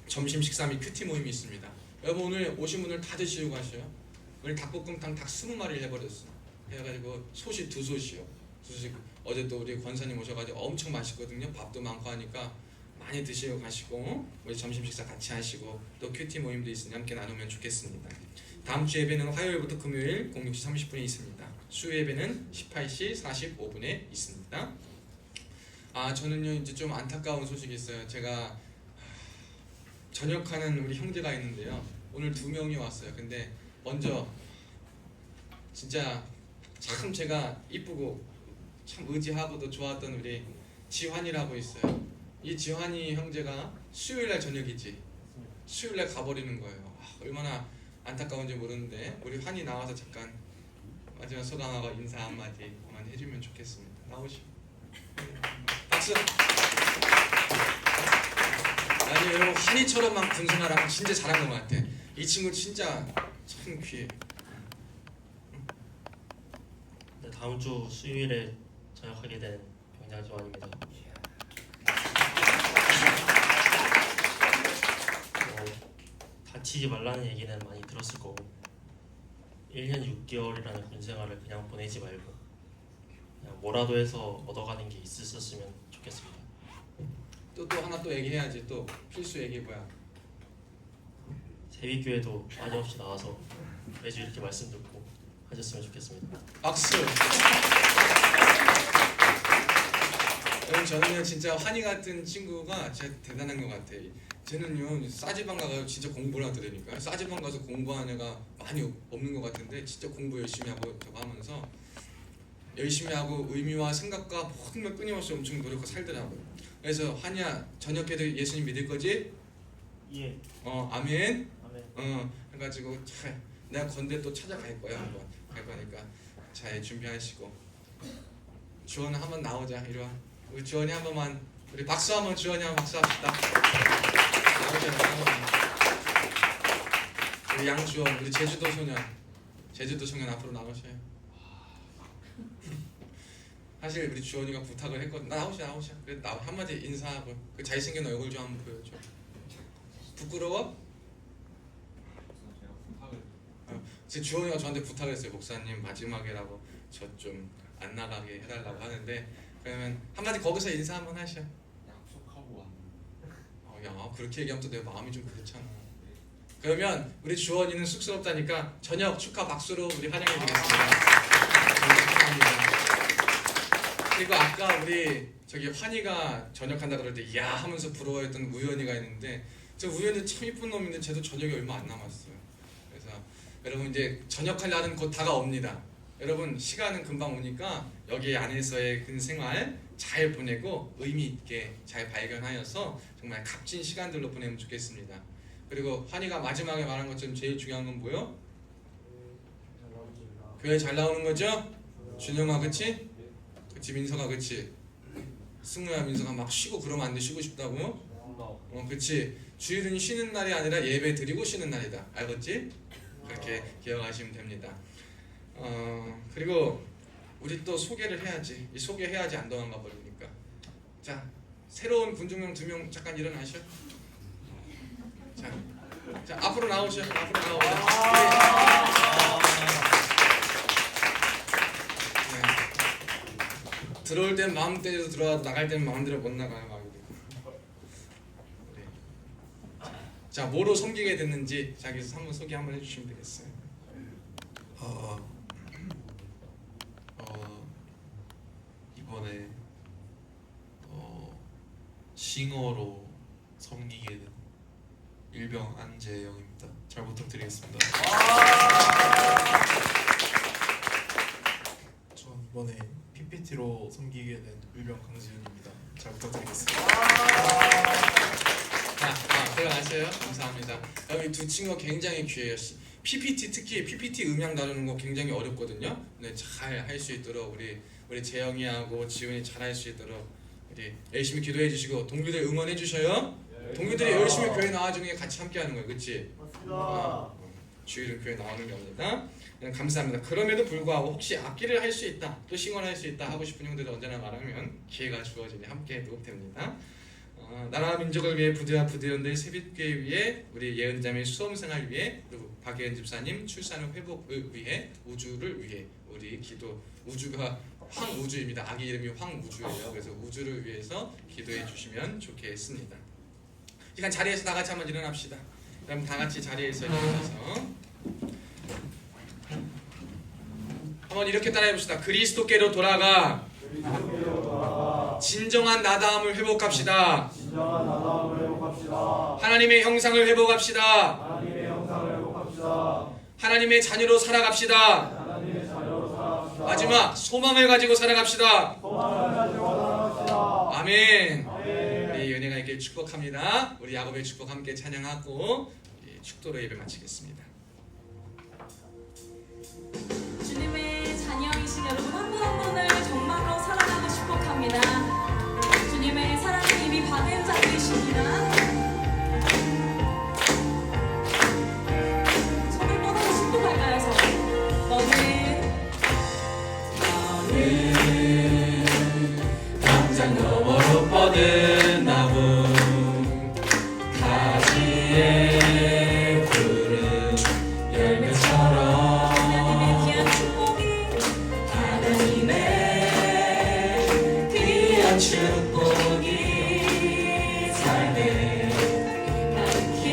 C: 점심 식사 및 큐티 모임이 있습니다. 여러분 오늘 오신 분들 다 드시고 가셔요. 오늘 닭볶음탕 닭 20마리를 해버렸어. 해가지고 솥이 2솥이요. 2솥. 어제 또 우리 권사님 오셔가지고 엄청 맛있거든요. 밥도 많고 하니까 많이 드시고 가시고 우리 점심 식사 같이 하시고 또 큐티 모임도 있으니 함께 나누면 좋겠습니다. 다음 주 예배는 화요일부터 금요일 06시 30분에 있습니다. 수요 예배는 18시 45분에 있습니다. 저는요 이제 좀 안타까운 소식이 있어요. 제가 전역하는 우리 형제가 있는데요. 오늘 2명이 왔어요. 근데 먼저 진짜 참 제가 이쁘고 참 의지하고도 좋았던 우리 지환이라고 있어요. 이 지환이 형제가 수요일날 저녁이지 수요일날 가버리는 거예요. 얼마나 안타까운지 모르는데 우리 환이 나와서 잠깐 마지막 소감하고 인사 한마디만 해주면 좋겠습니다. 나오시오. 박수. 아니요, 환희처럼만 군생활하면 진짜 잘한 것 같아. 이 친구 진짜 참 귀해.
E: 네, 다음 주 수요일에 전역하게 된 병장 지환입니다. 다치지 말라는 얘기는 많이 들었을 거고 1년 6개월이라는 군생활을 그냥 보내지 말고 그냥 뭐라도 해서 얻어가는 게 있었으면 좋겠습니다.
C: 또 하나 또 얘기해야지. 또 필수 얘기 뭐야?
E: 세위교회도 많이 없이 나와서 매주 이렇게 말씀 듣고 하셨으면 좋겠습니다.
C: 박수. 여러분 저는요 진짜 환희 같은 친구가 진짜 대단한 것 같아. 쟤는요 싸지방 가서 진짜 공부를 하더라니까. 싸지방 가서 공부하는 애가 많이 없는 것 같은데 진짜 공부 열심히 하고 저거 하면서 열심히 하고 의미와 생각과 모든 걸 끊임없이 엄청 노력하고 살더라고요. 그래서 환희야 저녁에도 예수님 믿을 거지?
E: 예.
C: 아멘.
E: 아멘.
C: 해가지고 내가 건대 또 찾아갈 거야. 한번 갈 거니까 잘 준비하시고. 주원이 한번 나오자. 이리 와. 우리 주원이 한 번만 우리 박수 한번 주원이 한번 박수 합시다. 나오자. 우리 양주원 우리 제주도 소년 앞으로 나오셔요. 사실 우리 주원이가 부탁을 했거든. 나오셔. 그래 나 한마디 인사하고 그 잘생긴 얼굴 좀 한번 보여줘. 부끄러워? 지금 주원이가 저한테 부탁을 했어요. 목사님 마지막이라고 저 좀 안 나가게 해달라고 하는데 그러면 한마디 거기서 인사 한번 하셔.
B: 약속하고 왔는데.
C: 야 그렇게 얘기하면 또 내 마음이 좀 그렇잖아. 그러면 우리 주원이는 쑥스럽다니까 저녁 축하 박수로 우리 환영해드리겠습니다. 그리고 아까 우리 저기 환희가 전역한다 그럴 때 야 하면서 부러워했던 우연이가 있는데 저 우연이 참 이쁜 놈인데 쟤도 저녁이 얼마 안 남았어요. 그래서 여러분 이제 전역할 날은 곧 다가옵니다. 여러분 시간은 금방 오니까 여기 안에서의 그 생활 잘 보내고 의미 있게 잘 발견하여서 정말 값진 시간들로 보내면 좋겠습니다. 그리고 환희가 마지막에 말한 것처럼 제일 중요한 건 뭐요? 교회 잘 나오는 거죠? 준영아 그치? 그치 민서가 그치? 승우야 민서가 막 쉬고 그러면 안 돼. 쉬고 싶다고? 그치? 주일은 쉬는 날이 아니라 예배 드리고 쉬는 날이다. 알겠지? 그렇게 기억하시면 됩니다. 그리고 우리 또 소개를 해야지. 이 소개해야지 안 도망가 버리니까. 자, 새로운 군중형 2명 잠깐 일어나셔. 자 앞으로 나오셔. 앞으로 나오셔. 네. 들어올 땐 마음대로 들어와도 나갈 땐 마음대로 못 나가요. 막 이렇게. 자, 뭐로 섬기게 됐는지 자기서 한번 소개 한번 해주시면 되겠어요.
A: 이번에 싱어로 섬기게 된 일병 안재영입니다. 잘 부탁드리겠습니다. 전 이번에 PPT로 섬기게 된 일병 강지훈입니다. 잘 부탁드리겠습니다.
C: 자, 들어가세요. 감사합니다. 여기 두 친구가 굉장히 귀해요. PPT 특히 PPT 음향 다루는 거 굉장히 어렵거든요. 네, 잘 할 수 있도록 우리 재영이하고 지훈이 잘 할 수 있도록 우리 열심히 기도해 주시고 동료들 응원해 주셔요. 동기들이 열심히 교회 나와주는 게 같이 함께하는 거예요, 그렇지?
B: 맞습니다.
C: 주일은 교회 나오는 겁니다. 감사합니다. 그럼에도 불구하고 혹시 악기를 할 수 있다, 또 싱어를 할 수 있다 하고 싶은 형들은 언제나 말하면 기회가 주어지니 함께해도 됩니다. 나라와 민족을 위해 부대와 부대원들 새빛교회 위해 우리 예은자매 수험생활 위해 그리고 박예은 집사님 출산 회복을 위해 우주를 위해 우리 기도 우주가 황우주입니다. 아기 이름이 황우주예요. 그래서 우주를 위해서 기도해 주시면 좋겠습니다. 시간 자리에서 다 같이 한번 일어납시다. 그럼 다 같이 자리에서 일어나서 한번 이렇게 따라해 봅시다. 그리스도께로 돌아가 진정한 나다움을 회복합시다. 하나님의 형상을 회복합시다. 하나님의 자녀로 살아갑시다. 마지막 소망을 가지고 살아갑시다. 아멘. 우리 은혜가 있길 축복합니다. 우리 야곱의 축복 함께 찬양하고 축도로 예배 마치겠습니다.
F: 주님의 자녀이신 여러분 한 분 한 분을 정말로 사랑하고 축복합니다. 주님의 사랑을 이미 받은 자들이십니다. 손을 뻗어서 축복할까요? 너는
B: 당장 너머로 뻗은 나무 가지에 푸른 열매처럼
F: 하나님의 귀한 축복이
B: 하나님의 귀한 축복이 삶에 가득히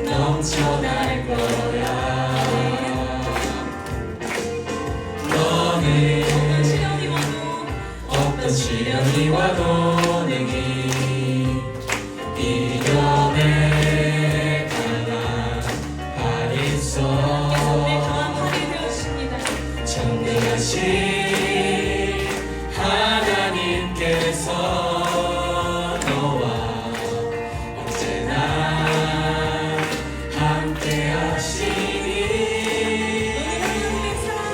B: 넘쳐날 거야. 너는 어떤 시련이 와도 능히 이겨내 강한 팔이 있어. 전능하신 하나님께서 너와 언제나 함께 하시니.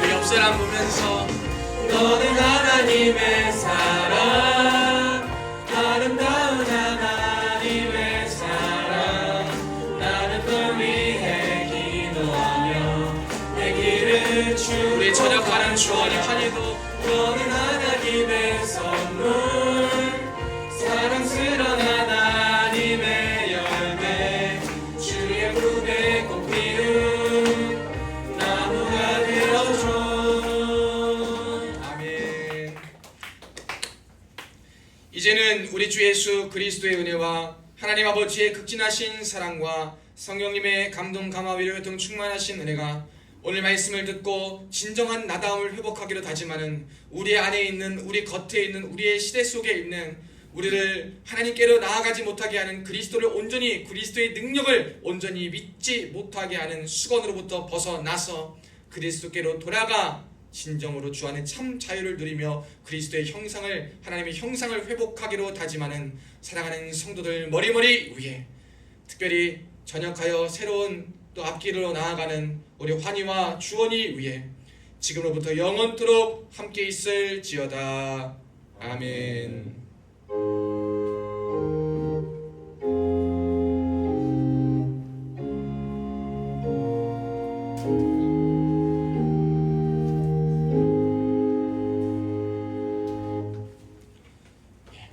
C: 우리 옆 사람 보면서
B: 너는 하나님의 사랑, 아름다운 하나님의 사랑. 나는 널 위해 기도하며 내 길을 주.
C: 우리 저녁하는 주원이 환희도
B: 너는 하나님의 선물, 사랑스러운 하나님의 열매. 주의 품에 꽃 피운 나무가 되어줘.
C: 아멘. 이제는 우리 주 예수 그리스도의 은혜와 하나님 아버지의 극진하신 사랑과 성령님의 감동 감화 위로 교통 충만하신 은혜가 오늘 말씀을 듣고 진정한 나다움을 회복하기로 다짐하는 우리 안에 있는, 우리 겉에 있는, 우리의 시대 속에 있는 우리를 하나님께로 나아가지 못하게 하는 그리스도를 온전히, 그리스도의 능력을 온전히 믿지 못하게 하는 수건으로부터 벗어나서 그리스도께로 돌아가 진정으로 주 안에 참 자유를 누리며 그리스도의 형상을, 하나님의 형상을 회복하기로 다짐하는 사랑하는 성도들 머리머리 위에, 특별히 전역하여 새로운 또 앞길로 나아가는 우리 환희와 주원이 위해 지금으로부터 영원토록 함께 있을지어다. 아멘.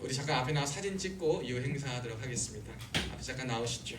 C: 우리 잠깐 앞에 나와 사진 찍고 이후 행사하도록 하겠습니다. 앞에 잠깐 나오시죠.